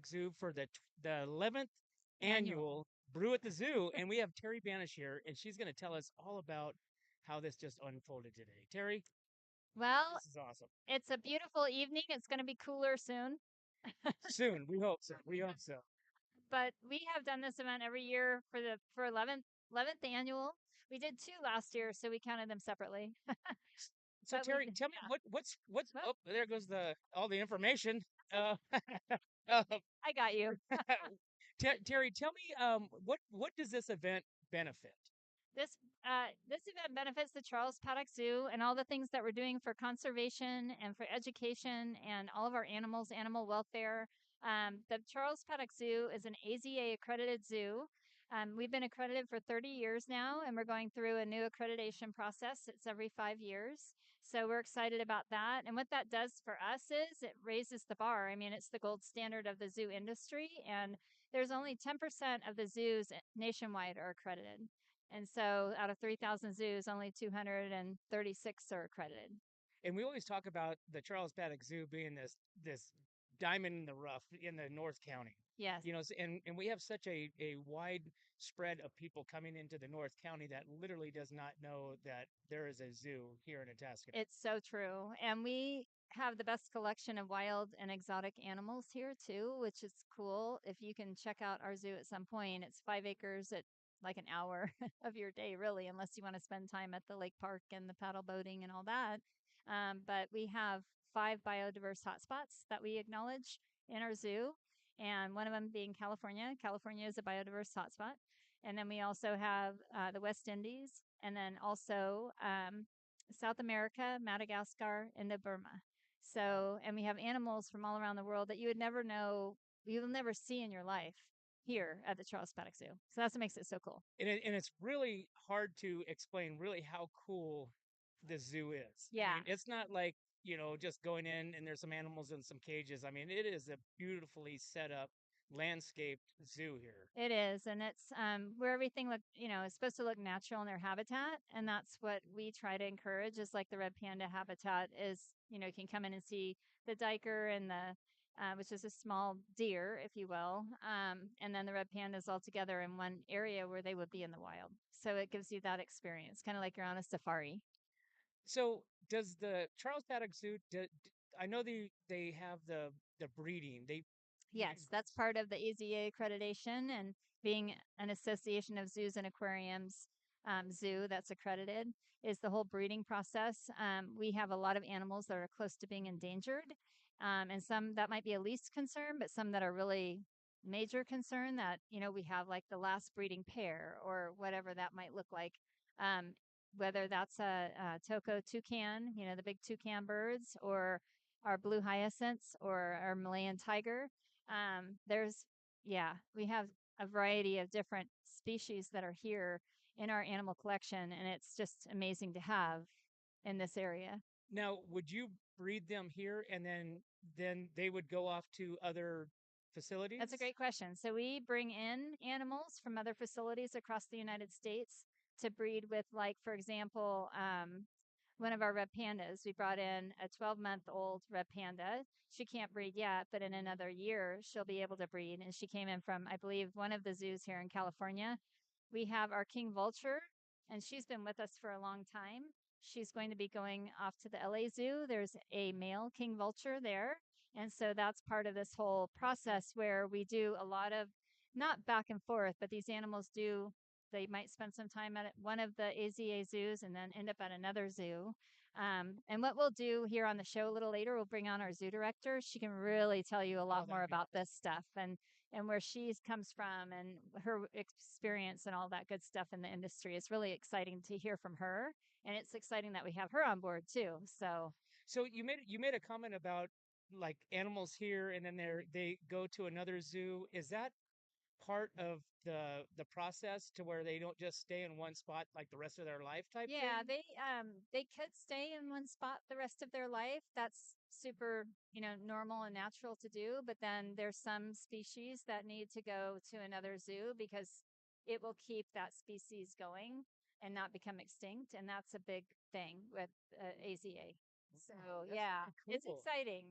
Zoo for the 11th Annual. annual Brew at the Zoo, and we have Terry Banish here, and she's going to tell us all about how this just unfolded today. Terry, Well, this is awesome. it's a beautiful evening. It's going to be cooler soon, Soon, we hope so. We hope so. but we have done this event every year for 11th annual. We did two last year, so we counted them separately. So But we Terry, tell me yeah. what's Well, oh, there goes the all the information. that's Uh, okay. I got you. Terry, tell me what does this event benefit? This event benefits the Charles Paddock Zoo and all the things that we're doing for conservation and for education and all of our animals, animal welfare. The Charles Paddock Zoo is an AZA accredited zoo. We've been accredited for 30 years now, and we're going through a new accreditation process. It's every 5 years. So we're excited about that. And what that does for us is it raises the bar. I mean, it's the gold standard of the zoo industry, and there's only 10% of the zoos nationwide are accredited. And so out of 3,000 zoos, only 236 are accredited. And we always talk about the Charles Paddock Zoo being this diamond in the rough in the North County. Yes, And we have such a wide spread of people coming into the North County that literally does not know that there is a zoo here in Atascocita. it's so true. And we have the best collection of wild and exotic animals here too, which is cool. If you can check out our zoo at some point, it's 5 acres at like an hour of your day, really, unless you want to spend time at the lake park and the paddle boating and all that. But we have 5 biodiverse hotspots that we acknowledge in our zoo. And one of them being California. California is a biodiverse hotspot. And then we also have the West Indies, and then also South America, Madagascar, and the Burma. So, and we have animals from all around the world that you would never know, you'll never see in your life here at the Charles Paddock Zoo. So that's what makes it so cool. And it's really hard to explain really how cool the zoo is. I Yeah, mean, it's not like, just going in and there's some animals in some cages. I mean, it is a beautifully set up landscaped zoo here. it is. And it's where everything is supposed to look natural in their habitat. And that's what we try to encourage is like the red panda habitat is, you can come in and see the diker and which is a small deer, if you will. And then the red pandas all together in one area where they would be in the wild. So it gives you that experience, kind of like you're on a safari. So does the Charles Paddock Zoo, I know they have the breeding. Yes, that's part of the EZA accreditation and being an association of zoos and aquariums zoo that's accredited is the whole breeding process. We have a lot of animals that are close to being endangered, and some that might be a least concern, but some that are really major concern that, we have like the last breeding pair or whatever that might look like. Um, whether that's a toko toucan, the big toucan birds, or our blue hyacinths or our Malayan tiger. There's, yeah, we have a variety of different species that are here in our animal collection, and it's just amazing to have in this area. Now, would you breed them here and then they would go off to other That's a facilities? great question. So we bring in animals from other facilities across the United States to breed with, like, for example, one of our red pandas. We brought in a 12-month-old red panda. She can't breed yet, but in another year, she'll be able to breed. And she came in from, I believe, one of the zoos here in California. We have our king vulture, and she's been with us for a long time. She's going to be going off to the LA Zoo. There's a male king vulture there. And so that's part of this whole process where we do a lot of not back and forth, but these animals they might spend some time at one of the AZA zoos and then end up at another zoo. And what we'll do here on the show a little later, we'll bring on our zoo director. She can really tell you a Oh, lot more that'd be about awesome. this stuff and where she comes from and her experience and all that good stuff in the industry. It's really exciting to hear from her, and it's exciting that we have her on board too. So So you made a comment about like animals here and then they go to another zoo. Is that part of the process to where they don't just stay in one spot like the rest of their life type yeah, thing? they could stay in one spot the rest of their life. That's super, normal and natural to do, but then there's some species that need to go to another zoo because it will keep that species going and not become extinct, and that's a big thing with AZA. So, That's yeah, pretty it's cool. exciting.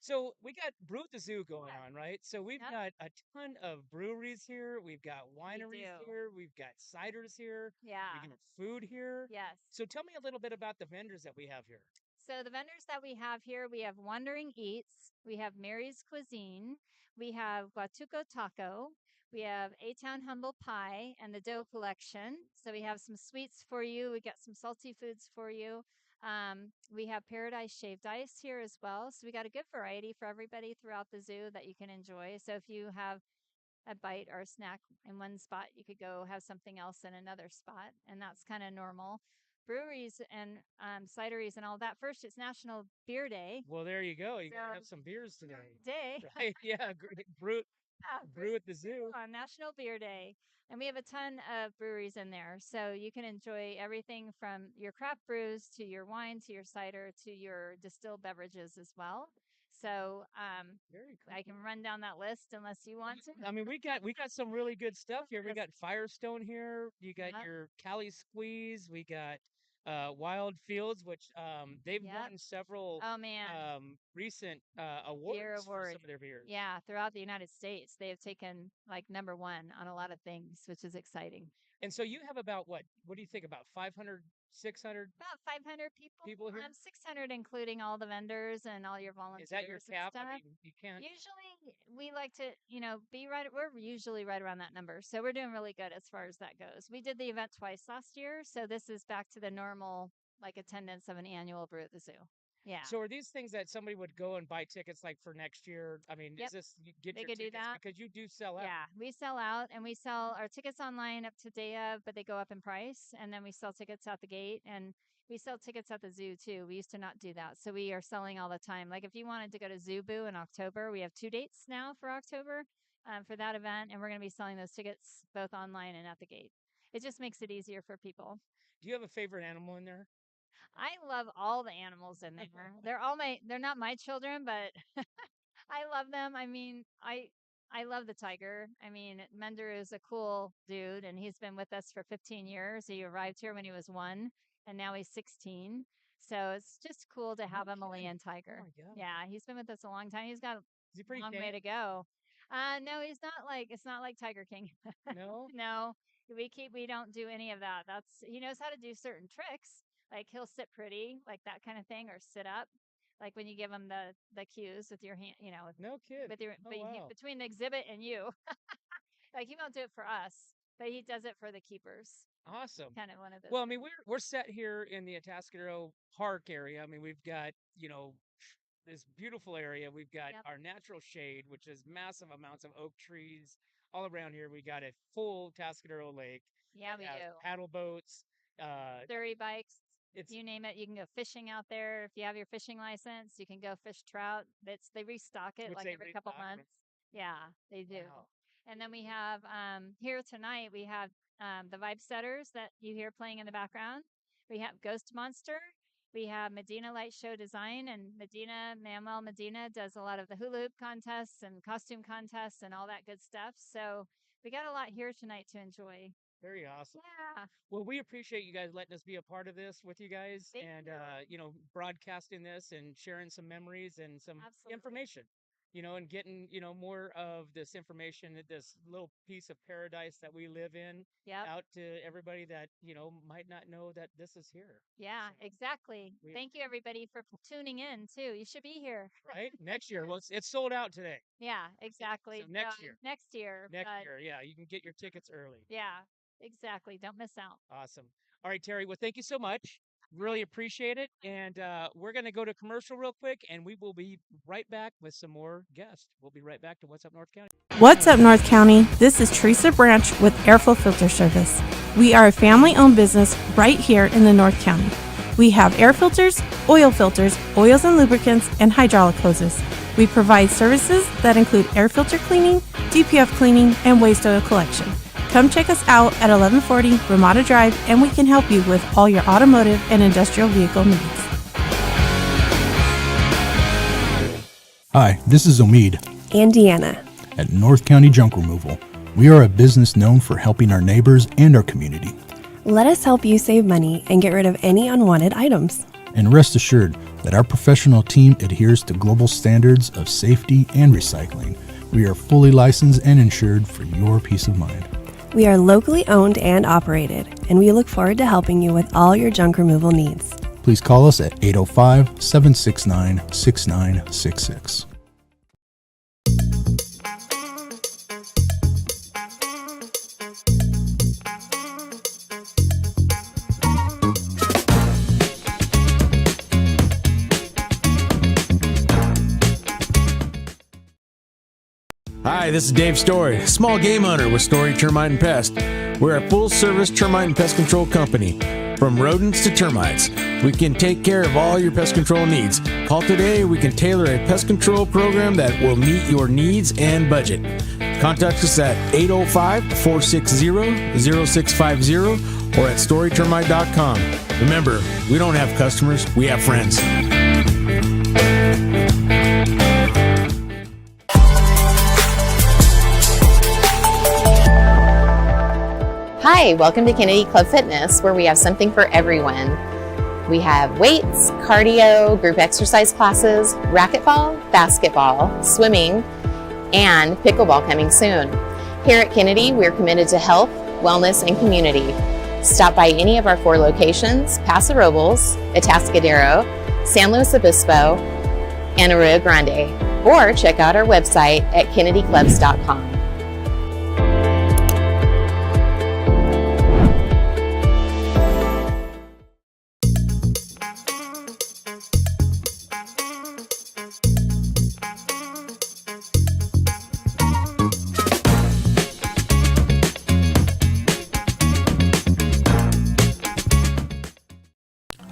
So we got Brew at the Zoo going Yeah. on, right? So we've Yep. got a ton of breweries here. We've got We wineries do. here. We've got ciders here. We Yeah. got food here. Yes. So tell me a little bit about the vendors that we have here. So the vendors that we have here, we have Wandering Eats, we have Mary's Cuisine, we have Guatuco Taco, we have A Town Humble Pie and the Dough Collection. So we have some sweets for you. We got some salty foods for you. We have Paradise Shaved Ice here as well. So we got a good variety for everybody throughout the zoo that you can enjoy. So if you have a bite or a snack in one spot, you could go have something else in another spot, and that's kind of normal. Breweries and cideries and all that. First, it's National Beer Day. Well, there you go. You So, gotta have some beers today, day. right? Yeah, brew, Yeah, brew at the zoo. on National Beer Day. And we have a ton of breweries in there. So you can enjoy everything from your craft brews to your wine to your cider to your distilled beverages as well. So Very cool. I can run down that list unless you want to. I mean, we got some really good stuff here. We Yes. got Firestone here. You got Yep. your Cali Squeeze. We got Wild Fields, which they've Yep. won several Oh man, recent beer awards for award. some of their beers. Yeah, throughout the United States, they have taken like number one on a lot of things, which is exciting. And so you have about what do you think, about 500, 600 About 500 people, people here? 600 including all the vendors and all your Is that your volunteers and cap? I stuff. mean, you can't. Usually, we like to, be right. We're usually right around that number, so we're doing really good as far as that goes. We did the event twice last year, so this is back to the normal like attendance of an annual Brew at the Zoo. Yeah. So are these things that somebody would go and buy tickets like for next year? I mean, is Yep. this you get They your could do tickets that. because you do sell out? Yeah, we sell out and we sell our tickets online up to day of, but they go up in price. And then we sell tickets out the gate and we sell tickets at the zoo too. We used to not do that. So we are selling all the time. Like if you wanted to go to Zoo Boo in October, we have 2 dates now for October for that event. And we're going to be selling those tickets both online and at the gate. It just makes it easier for people. Do you have a favorite animal in there? I love all the animals in there. They're not my children, but I love them. I mean, I love the tiger. I mean, Mender is a cool dude, and he's been with us for 15 years. He arrived here when he was 1, and now he's 16. So it's just cool to have a Okay. Malayan Oh tiger. my God. Yeah, he's been with us a long time. He's got Is he a pretty long way tame? to go. No, he's not like it's not like Tiger King. No? No, we don't do any of that. He knows how to do certain tricks. Like he'll sit pretty, like that kind of thing, or sit up like when you give him the cues with your hand, No kid. with your Oh wow. between the exhibit and you, like he won't do it for us, but he does it for the keepers. Awesome. Kind of one of those. Well, I mean, we're set here in the Atascadero Park area. I mean, we've got, this beautiful area. We've got Yep. our natural shade, which is massive amounts of oak trees all around here. We got a full Tascadero Lake Yeah, that we has do. paddle boats. Surrey bikes. It's You name it, you can go fishing out there. If you have your fishing license, you can go fish trout. They restock it which like they every couple restock. months. Yeah, they do. Wow. And then we have here tonight we have the vibe setters that you hear playing in the background. We have Ghost Monster. We have Medina Light Show Design, and Manuel Medina does a lot of the hula hoop contests and costume contests and all that good stuff. So we got a lot here tonight to enjoy. Very awesome. Yeah. Well, we appreciate you guys letting us be a part of this with you guys Thank and, you. broadcasting this and sharing some memories and some Absolutely. information, and getting, more of this information, this little piece of paradise that we live in Yep. out to everybody that, might not know that this is here. Yeah, So, exactly. Thank you everybody for tuning in too. You should be here. right? Next year. Well, it's sold out today. Yeah, exactly. So next year. Next year. Next but year. Yeah. You can get your tickets early. Yeah, exactly. Don't miss out. Awesome. All right, Terry. Well, thank you so much. Really appreciate it. And we're going to go to commercial real quick, and we will be right back with some more guests. We'll be right back to What's Up North County. What's up, North County? This is Teresa Branch with Airflow Filter Service. We are a family-owned business right here in the North County. We have air filters, oils and lubricants, and hydraulic hoses. We provide services that include air filter cleaning, DPF cleaning, and waste oil collection. Come check us out at 1140 Ramada Drive, and we can help you with all your automotive and industrial vehicle needs. Hi, this is Omid and Deanna at North County Junk Removal. We are a business known for helping our neighbors and our community. Let us help you save money and get rid of any unwanted items. And rest assured that our professional team adheres to global standards of safety and recycling. We are fully licensed and insured for your peace of mind. We are locally owned and operated, and we look forward to helping you with all your junk removal needs. Please call us at 805-769-6966. Hi, this is Dave Story, small game hunter with Story Termite and Pest. We're a full-service termite and pest control company. From rodents to termites, we can take care of all your pest control needs. Call today, we can tailor a pest control program that will meet your needs and budget. Contact us at 805-460-0650 or at storytermite.com. Remember, we don't have customers, we have friends. Hi, welcome to Kennedy Club Fitness, where we have something for everyone. We have weights, cardio, group exercise classes, racquetball, basketball, swimming, and pickleball coming soon. Here at Kennedy, we're committed to health, wellness, and community. Stop by any of our 4 locations: Paso Robles, Atascadero, San Luis Obispo, and Arroyo Grande, or check out our website at kennedyclubs.com.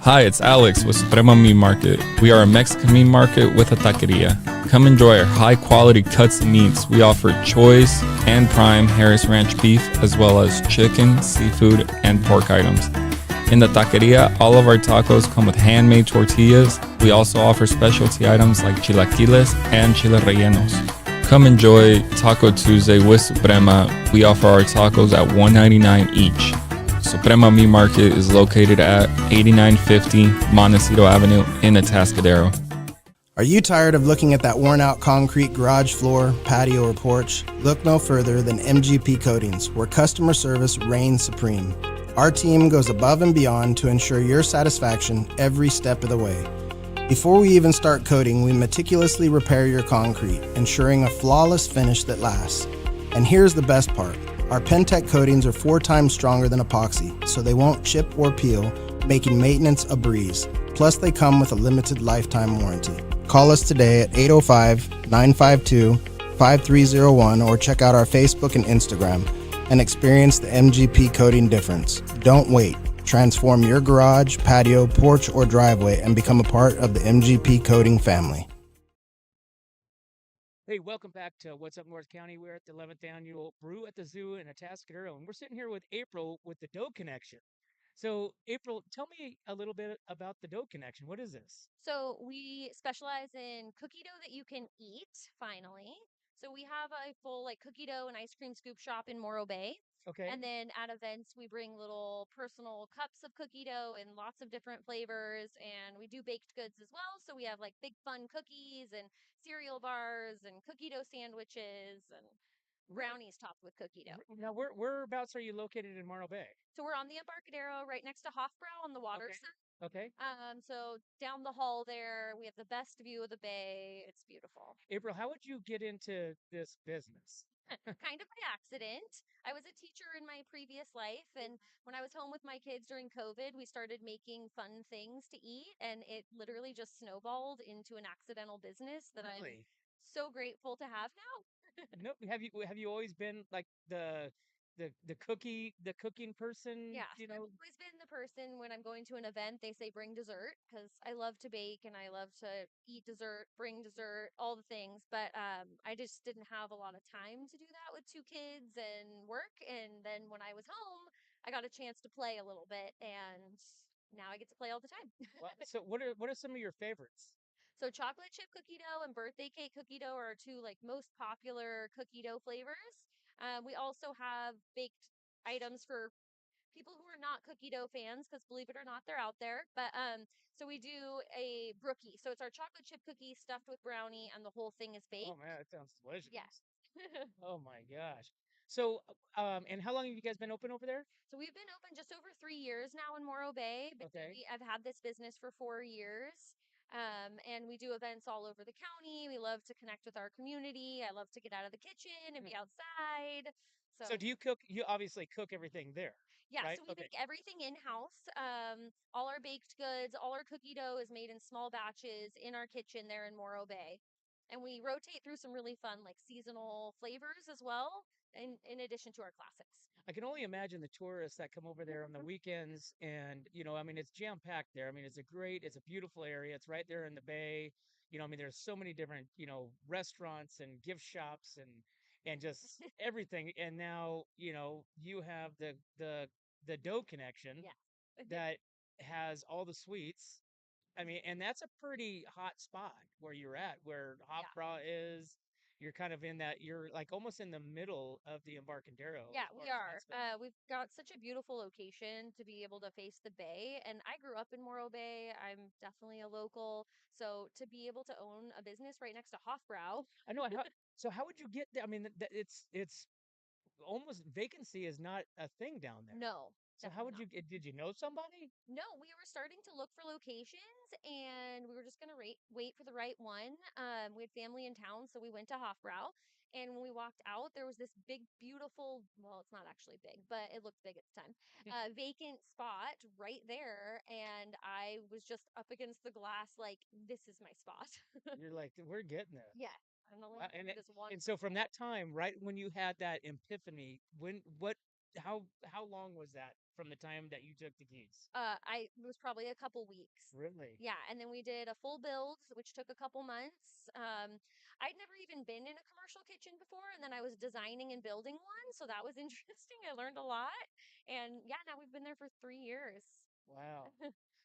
Hi, it's Alex with Suprema Meat Market. We are a Mexican meat market with a taqueria. Come enjoy our high-quality cuts and meats. We offer choice and prime Harris Ranch beef, as well as chicken, seafood, and pork items. In the taqueria, all of our tacos come with handmade tortillas. We also offer specialty items like chilaquiles and chile rellenos. Come enjoy Taco Tuesday with Suprema. We offer our tacos at $1.99 each. Suprema Meat Market is located at 8950 Montecito Avenue in Atascadero. Are you tired of looking at that worn-out concrete garage floor, patio, or porch? Look no further than MGP Coatings, where customer service reigns supreme. Our team goes above and beyond to ensure your satisfaction every step of the way. Before we even start coating, we meticulously repair your concrete, ensuring a flawless finish that lasts. And here's the best part. Our Pentec coatings are 4 times stronger than epoxy, so they won't chip or peel, making maintenance a breeze. Plus, they come with a limited lifetime warranty. Call us today at 805-952-5301 or check out our Facebook and Instagram and experience the MGP coating difference. Don't wait. Transform your garage, patio, porch, or driveway and become a part of the MGP coating family. Hey, welcome back to What's Up North County. We're at the 11th annual Brew at the Zoo in Atascadero, and we're sitting here with April with the Dough Connection. So, April, tell me a little bit about the Dough Connection. What is this? So we specialize in cookie dough that you can eat, finally. So we have a full cookie dough and ice cream scoop shop in Morro Bay. Okay. And then at events, we bring little personal cups of cookie dough in lots of different flavors. And we do baked goods as well. So we have big fun cookies and cereal bars and cookie dough sandwiches and brownies topped with cookie dough. Now, whereabouts are you located in Morro Bay? So we're on the Embarcadero, right next to Hofbrau on the waterfront. Okay. So down the hall there, we have the best view of the bay. It's beautiful. April, how would you get into this business? Kind of by accident. I was a teacher in my previous life, and when I was home with my kids during COVID, we started making fun things to eat, and it literally just snowballed into an accidental business that I'm so grateful to have now. No, have you always been like the cooking person? Yeah, I've always been the person when I'm going to an event, they say bring dessert because I love to bake and I love to eat dessert, bring dessert, all the things. But I just didn't have a lot of time to do that with 2 kids and work. And then when I was home, I got a chance to play a little bit, and now I get to play all the time. Well, so what are some of your favorites? So chocolate chip cookie dough and birthday cake cookie dough are our 2 most popular cookie dough flavors. We also have baked items for people who are not cookie dough fans, because believe it or not, they're out there. But so we do a brookie. So it's our chocolate chip cookie stuffed with brownie, and the whole thing is Oh baked. man, that sounds delicious. Yeah. Oh my gosh. So, and how long have you guys been open over there? So we've been open just over 3 years now in Morro Bay. Okay. I've had this business for 4 years. And we do events all over the county. We love to connect with our community. I love to get out of the kitchen and be outside. So do you cook? You obviously cook everything there, Yeah, right? so we Okay. make everything in-house. All our baked goods, all our cookie dough is made in small batches in our kitchen there in Morro Bay. And we rotate through some really fun, like seasonal flavors as well, in addition to our classics. I can only imagine the tourists that come over there on the weekends, and I mean, it's jam packed there. I mean, it's a beautiful area. It's right there in the bay. I mean, there's so many different, restaurants and gift shops and just everything. And now, you have the dough connection Yeah. that has all the sweets. I mean, and that's a pretty hot spot where you're at, where Hofbrau is. You're kind of in that, you're like almost in the middle of the Embarcadero. Yeah, as far we as are. that's been. We've got such a beautiful location to be able to face the bay. And I grew up in Morro Bay. I'm definitely a local. So to be able to own a business right next to Hofbrau. I know. So how would you get there? I mean, it's almost vacancy is not a thing down there. No, So how definitely would not. you? Did you know somebody? No, we were starting to look for locations and we were just going to wait for the right one. We had family in town, so we went to Hofbrau. And when we walked out, there was this big, beautiful, well, it's not actually big, but it looked big at the time, vacant spot right there. And I was just up against the glass, like, this is my spot. You're like, we're getting there. Yeah. I'm only Wow, looking for this one. and so from that time, right when you had that epiphany, how long was that from the time that you took the keys? It was probably a couple weeks. Really? Yeah, and then we did a full build, which took a couple months. I'd never even been in a commercial kitchen before, and then I was designing and building one, so that was interesting. I learned a lot, and yeah, now we've been there for 3 years. Wow.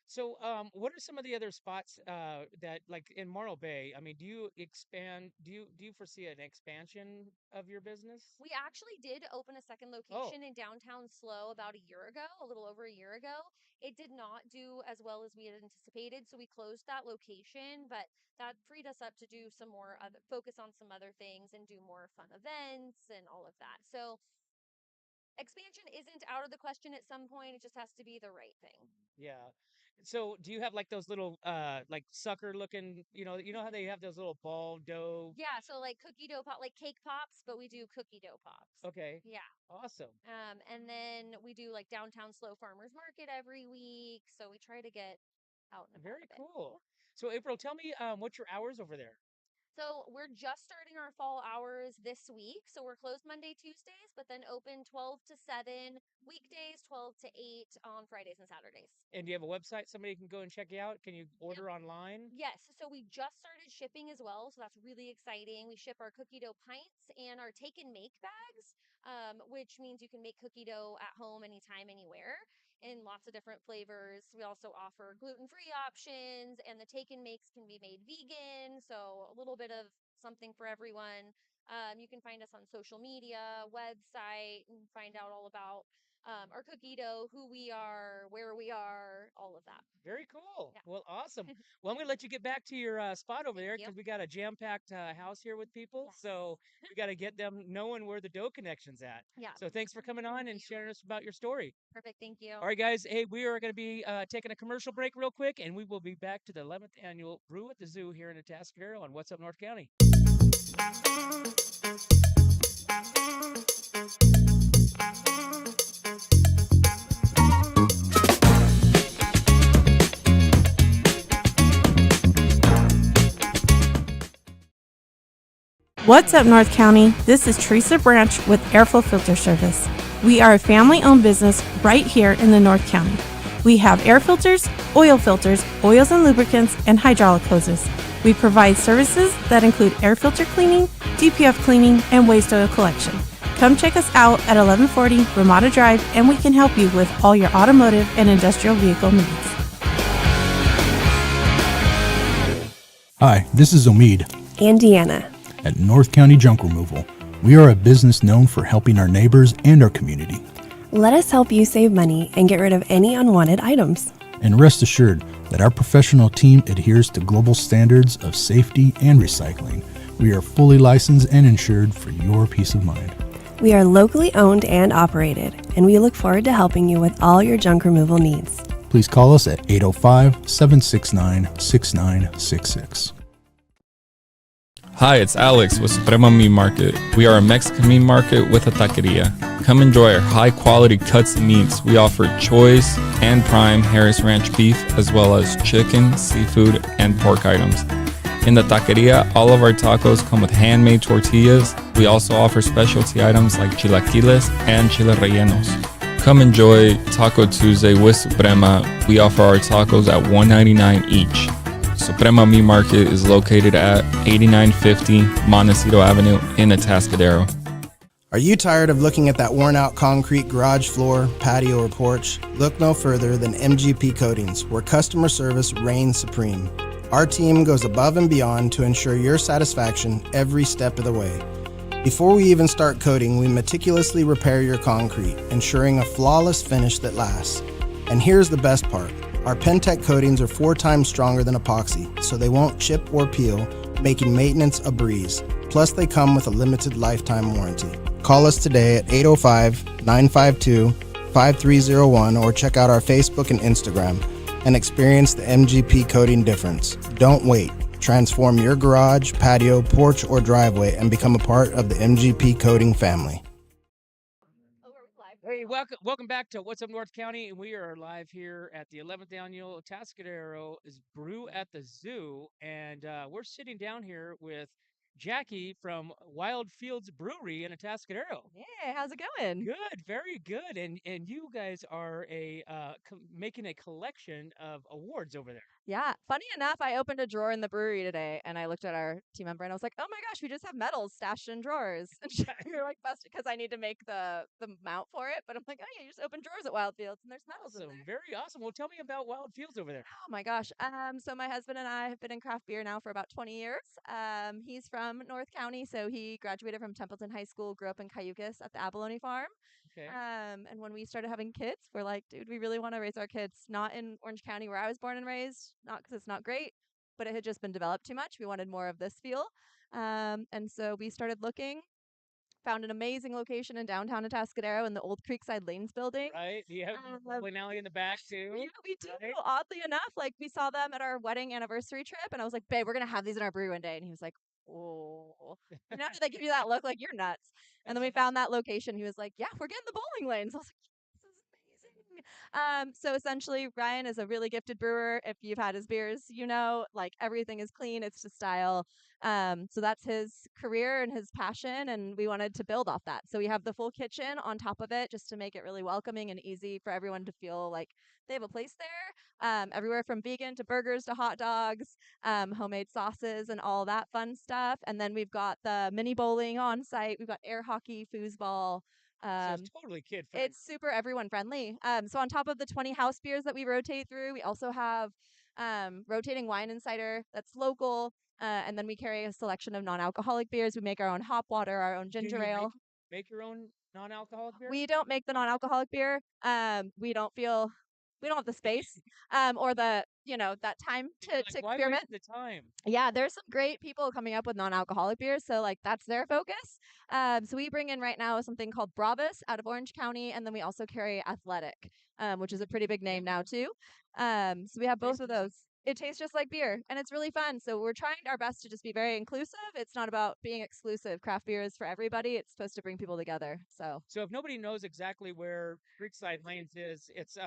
So, what are some of the other spots that, like in Morro Bay? I mean, do you expand? Do you foresee an expansion of your business? We actually did open a second location in downtown Slow about a year ago, a little over a year ago. It did not do as well as we had anticipated, so we closed that location, but that freed us up to do some more other focus on some other things and do more fun events and all of that. So expansion isn't out of the question at some point. It just has to be the right thing. Yeah. So, do you have like those little like sucker looking, you know how they have those little ball dough? Yeah, so like cookie dough pop, like cake pops, but we do cookie dough pops. Okay. Yeah. Awesome. And then we do like downtown Slow Farmers Market every week. So we try to get out and about Very a bit. cool. So, April, tell me what's your hours over there? So we're just starting our fall hours this week. So we're closed Monday, Tuesdays, but then open 12 to 7 weekdays, 12 to 8 on Fridays and Saturdays. And do you have a website somebody can go and check you out? Can you order online? Yes. So we just started shipping as well. So that's really exciting. We ship our cookie dough pints and our take and make bags, which means you can make cookie dough at home anytime, anywhere, in lots of different flavors. We also offer gluten-free options, and the take and makes can be made vegan. So a little bit of something for everyone. You can find us on social media, website, and find out all about our cookie dough, who we are, where we are, all of that. Very cool. Yeah. Well, awesome. Well, I'm going to let you get back to your spot over there you. because we got a jam-packed house here with people. Yes. So we got to get them knowing where the dough connection's at. Yeah. So thanks for coming on and sharing us about your story. Perfect. Thank you. All right, guys. Hey, we are going to be taking a commercial break real quick, and we will be back to the 11th annual Brew at the Zoo here in Atascadero on What's Up North County. What's up, North County? This is Teresa Branch with Airflow Filter Service. We are a family-owned business right here in the North County. We have air filters, oils and lubricants, and hydraulic hoses. We provide services that include air filter cleaning, DPF cleaning, and waste oil collection. Come check us out at 1140 Ramada Drive, and we can help you with all your automotive and industrial vehicle needs. Hi, this is Omid. And Deanna. At North County Junk Removal, we are a business known for helping our neighbors and our community. Let us help you save money and get rid of any unwanted items. And rest assured that our professional team adheres to global standards of safety and recycling. We are fully licensed and insured for your peace of mind. We are locally owned and operated, and we look forward to helping you with all your junk removal needs. Please call us at 805-769-6966. Hi, it's Alex with Suprema Meat Market. We are a Mexican meat market with a taqueria. Come enjoy our high-quality cuts and meats. We offer choice and prime Harris Ranch beef, as well as chicken, seafood, and pork items. In the taqueria, all of our tacos come with handmade tortillas. We also offer specialty items like chilaquiles and chile rellenos. Come enjoy Taco Tuesday with Suprema. We offer our tacos at $1.99 each. Suprema Meat Market is located at 8950 Montecito Avenue in Atascadero. Are you tired of looking at that worn-out concrete garage floor, patio, or porch? Look no further than MGP Coatings, where customer service reigns supreme. Our team goes above and beyond to ensure your satisfaction every step of the way. Before we even start coating, we meticulously repair your concrete, ensuring a flawless finish that lasts. And here's the best part. Our Pentec coatings are 4 times stronger than epoxy, so they won't chip or peel, making maintenance a breeze. Plus, they come with a limited lifetime warranty. Call us today at 805-952-5301 or check out our Facebook and Instagram and experience the MGP coating difference. Don't wait. Transform your garage, patio, porch, or driveway and become a part of the MGP coating family. Hey, welcome back to What's Up North County, and we are live here at the 11th annual Atascadero is Brew at the Zoo, and we're sitting down here with Jackie from Wild Fields Brewery in Atascadero. Yeah, how's it going? Good, very good, and you guys are making a collection of awards over there. Yeah, funny enough, I opened a drawer in the brewery today, and I looked at our team member, and I was like, "Oh my gosh, we just have medals stashed in drawers." And you're like, "Busted," because I need to make the mount for it. But I'm like, "Oh yeah, you just open drawers at Wild Fields, and there's medals in Awesome, there." very awesome. Well, tell me about Wild Fields over there. Oh my gosh. So my husband and I have been in craft beer now for about 20 years. He's from North County, so he graduated from Templeton High School, grew up in Cayucas at the Abalone Farm. Okay. And when we started having kids, we're like, dude, we really want to raise our kids not in Orange County where I was born and raised, not because it's not great, but it had just been developed too much. We wanted more of this feel. And so we started looking, found an amazing location in downtown Atascadero in the old Creekside Lanes building. Right, you have bowling alley in the back too. Yeah, we do. Right? Oddly enough, like we saw them at our wedding anniversary trip, and I was like, "Babe, we're gonna have these in our brewery one day." And he was like, "Oh," you know, they give you that look like you're nuts. And then we found that location. He was like, "Yeah, we're getting the bowling lanes." I was like, "This is amazing." So essentially, Ryan is a really gifted brewer. If you've had his beers, you know, like everything is clean. It's to style. So that's his career and his passion, and we wanted to build off that. So we have the full kitchen on top of it just to make it really welcoming and easy for everyone to feel like they have a place there. Everywhere from vegan to burgers to hot dogs, homemade sauces, and all that fun stuff. And then we've got the mini bowling on site. We've got air hockey, foosball. So it's totally kid friendly. It's super everyone friendly. So on top of the 20 house beers that we rotate through, we also have rotating wine and cider that's local. And then we carry a selection of non-alcoholic beers. We make our own hop water, our own ginger ale. Make your own non-alcoholic beer? We don't make the non-alcoholic beer. We don't have the space or the that time to experiment. The time. Yeah, there's some great people coming up with non-alcoholic beers, so like that's their focus. So we bring in right now something called Bravas out of Orange County, and then we also carry Athletic, which is a pretty big name now too. So we have both of those. It tastes just like beer, and it's really fun. So we're trying our best to just be very inclusive. It's not about being exclusive. Craft beer is for everybody. It's supposed to bring people together. So if nobody knows exactly where Creekside Lanes is, it's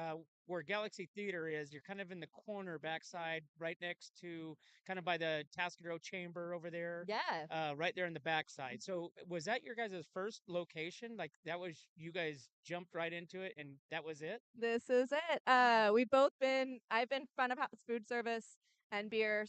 where Galaxy Theater is. You're kind of in the corner backside, right next to kind of by the Tascadero Chamber over there. Yeah. Right there in the backside. So was that your guys' first location? Like that was, you guys jumped right into it and that was it? This is it. I've been front of house food service and beer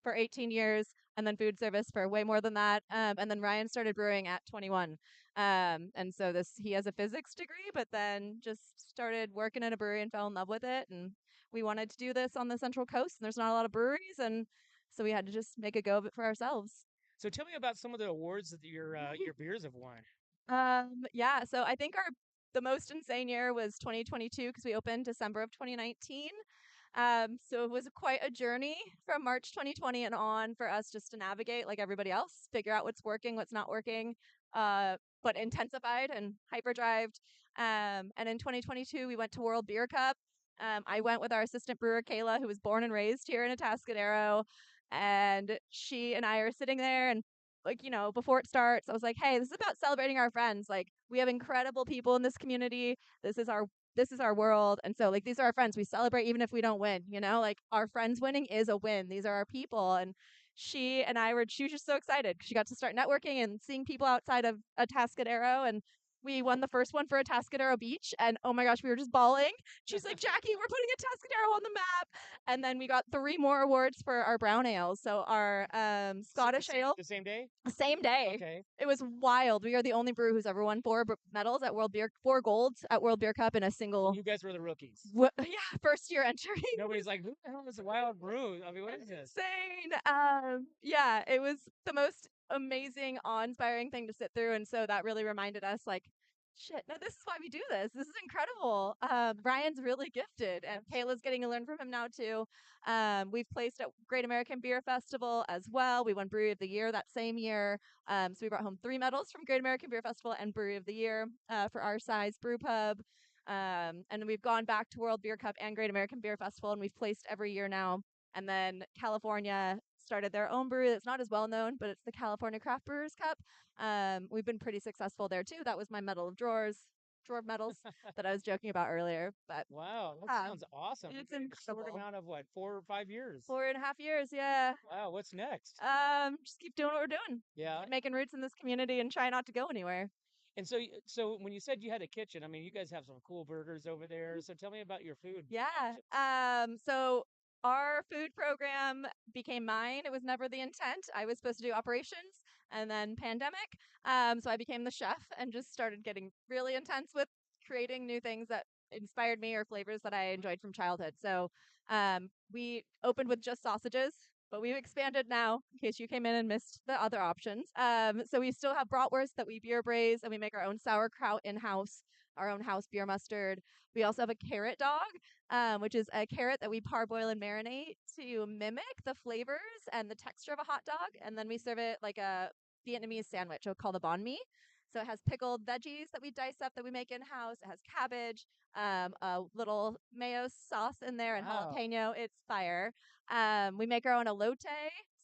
for 18 years, and then food service for way more than that. And then Ryan started brewing at 21. And so he has a physics degree, but then just started working in a brewery and fell in love with it. And we wanted to do this on the Central Coast, and there's not a lot of breweries, and so we had to just make a go of it for ourselves. So tell me about some of the awards that your beers have won. Yeah, so I think the most insane year was 2022 because we opened December of 2019. So it was quite a journey from March 2020 and on for us just to navigate like everybody else, figure out what's working, what's not working, but intensified and hyperdrived. And in 2022, we went to World Beer Cup. I went with our assistant brewer, Kayla, who was born and raised here in Atascadero. And she and I are sitting there and like, you know, before it starts, I was like, hey, this is about celebrating our friends. Like, we have incredible people in this community. This is our world. And so like these are our friends. We celebrate even if we don't win, you know? Like our friends winning is a win. These are our people. And she was just so excited. She got to start networking and seeing people outside of Atascadero, and we won the first one for Atascadero Beach, and oh my gosh, we were just bawling. She's like, Jackie, we're putting Atascadero on the map. And then we got 3 more awards for our brown ales. So our Scottish ale. The same day? Same day. Okay. It was wild. We are the only brew who's ever won 4 medals at 4 golds at World Beer Cup in a single. You guys were the rookies. Yeah, first year entry. Nobody's like, who the hell is a wild brew? I mean, what is this? Insane. Yeah, it was the most amazing, awe-inspiring thing to sit through, and so that really reminded us, like, shit, no, this is why we do this. This is incredible. Brian's really gifted, and Kayla's getting to learn from him now too. We've placed at Great American Beer Festival as well. We won Brewery of the Year that same year. So we brought home 3 medals from Great American Beer Festival and Brewery of the Year for our size brew pub. And we've gone back to World Beer Cup and Great American Beer Festival, and we've placed every year now. And then California started their own brewery that's not as well known, but it's the California Craft Brewers Cup. We've been pretty successful there too. That was my drawer of medals that I was joking about earlier. But wow, that sounds awesome. It's incredible. Short amount of what, 4 or 5 years? 4.5 years, yeah. Wow, what's next? Just keep doing what we're doing. Yeah, Keep making roots in this community and try not to go anywhere. and so when you said you had a kitchen, I mean, you guys have some cool burgers over there. So tell me about your food. Yeah. So our food program became mine. It was never the intent. I was supposed to do operations and then pandemic. So I became the chef and just started getting really intense with creating new things that inspired me or flavors that I enjoyed from childhood. So we opened with just sausages, but we've expanded now in case you came in and missed the other options. So we still have bratwurst that we beer braise, and we make our own sauerkraut in-house, our own house beer mustard. We also have a carrot dog, which is a carrot that we parboil and marinate to mimic the flavors and the texture of a hot dog. And then we serve it like a Vietnamese sandwich called a banh mi. So it has pickled veggies that we dice up that we make in-house. It has cabbage, a little mayo sauce in there, and jalapeno. It's fire. We make our own elote.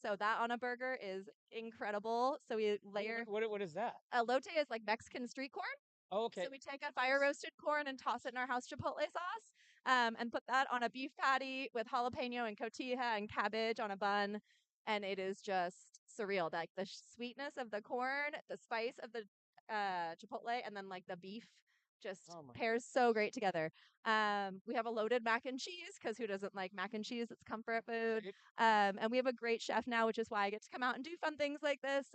So that on a burger is incredible. So we layer. What is that? Elote is like Mexican street corn. Oh, okay. So we take a fire roasted corn and toss it in our house chipotle sauce, and put that on a beef patty with jalapeno and cotija and cabbage on a bun. And it is just surreal. Like the sweetness of the corn, the spice of the chipotle, and then like the beef just pairs so great together. We have a loaded mac and cheese because who doesn't like mac and cheese? It's comfort food. And we have a great chef now, which is why I get to come out and do fun things like this.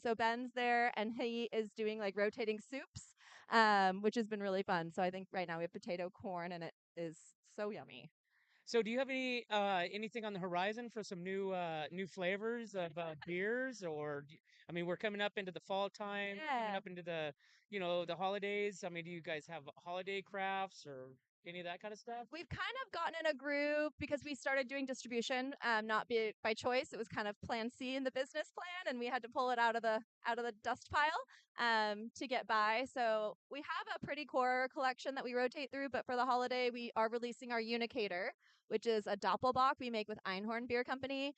So Ben's there, and he is doing like rotating soups, which has been really fun. So I think right now we have potato corn, and it is so yummy. So do you have anything on the horizon for some new flavors of beers, or I mean, we're coming up into the fall time, coming up into the holidays. I mean, do you guys have holiday crafts or any of that kind of stuff? We've kind of gotten in a groove because we started doing distribution, not by choice. It was kind of plan C in the business plan, and we had to pull it out of the dust pile to get by. So we have a pretty core collection that we rotate through, but for the holiday, we are releasing our Unicator, which is a Doppelbock we make with Einhorn Beer Company.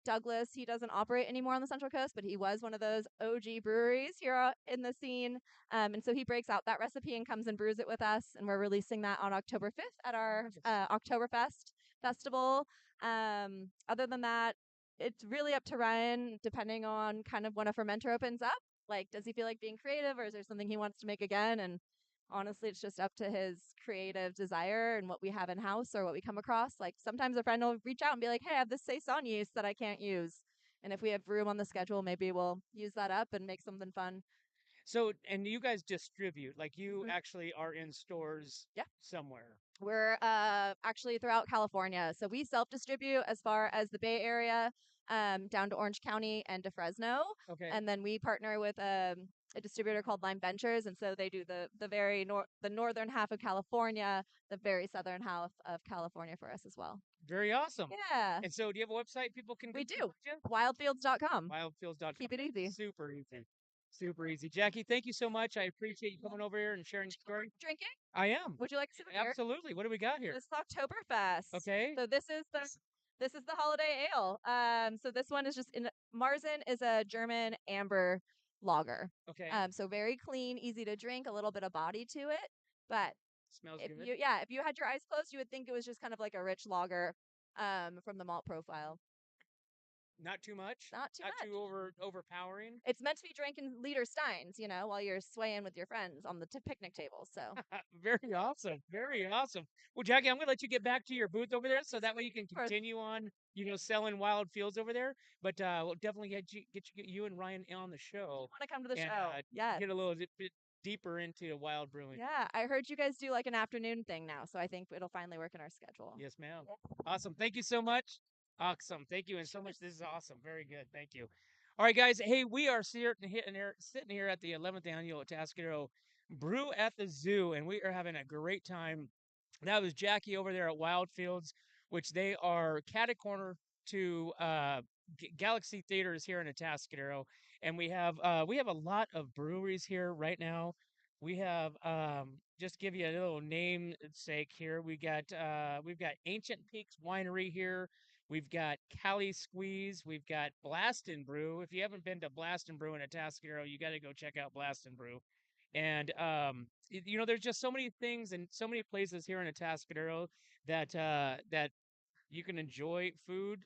Douglas, he doesn't operate anymore on the Central Coast, but he was one of those OG breweries here in the scene. And so he breaks out that recipe and comes and brews it with us, and we're releasing that on October 5th at our Oktoberfest festival. Other than that, it's really up to Ryan, depending on kind of when a fermenter opens up. Like, does he feel like being creative, or is there something he wants to make again? And honestly, it's just up to his creative desire and what we have in house or what we come across. Like sometimes a friend will reach out and be like, hey, I have this saison yeast that I can't use. And if we have room on the schedule, maybe we'll use that up and make something fun. So, and you guys distribute, like you actually are in stores somewhere. We're actually throughout California. So we self-distribute as far as the Bay Area. down to Orange County and to Fresno. Okay. And then we partner with a distributor called Lime Ventures, and so they do the northern half of California, the very southern half of California for us as well. Very awesome. Yeah. And so, do you have a website people can? We do. Wildfields.com. Wildfields.com. Keep it easy. Super easy. Super easy. Jackie, thank you so much. I appreciate you coming over here and sharing your story. Drinking? I am. Would you like to sit here? Absolutely. What do we got here? This is Oktoberfest. Okay. So this is the holiday ale. So this one is just Marzen is a German amber lager. Okay. So very clean, easy to drink, a little bit of body to it. But Smells if good. if you had your eyes closed, you would think it was just kind of like a rich lager from the malt profile. Not too much. Not too much. Overpowering. It's meant to be drank in liter steins, while you're swaying with your friends on the picnic table. So very awesome. Very awesome. Well, Jackie, I'm going to let you get back to your booth over there so that way you can continue on, selling Wild Fields over there. But we'll definitely get you and Ryan on the show. Want to come to the show? Yeah. Get a little bit deeper into wild brewing. Yeah, I heard you guys do like an afternoon thing now, so I think it'll finally work in our schedule. Yes, ma'am. Awesome. Thank you so much. Awesome. Thank you. And so much. This is awesome. Very good. Thank you. All right, guys. Hey, we are sitting here at the 11th annual Atascadero Brew at the Zoo, and we are having a great time. That was Jackie over there at Wild Fields, which they are catty corner to Galaxy Theaters here in Atascadero, and we have a lot of breweries here right now. We have just give you a little name sake here. We've got Ancient Peaks Winery here. We've got Cali Squeeze. We've got Blast and Brew. If you haven't been to Blast and Brew in Atascadero, you got to go check out Blast and Brew. And there's just so many things and so many places here in Atascadero that you can enjoy food,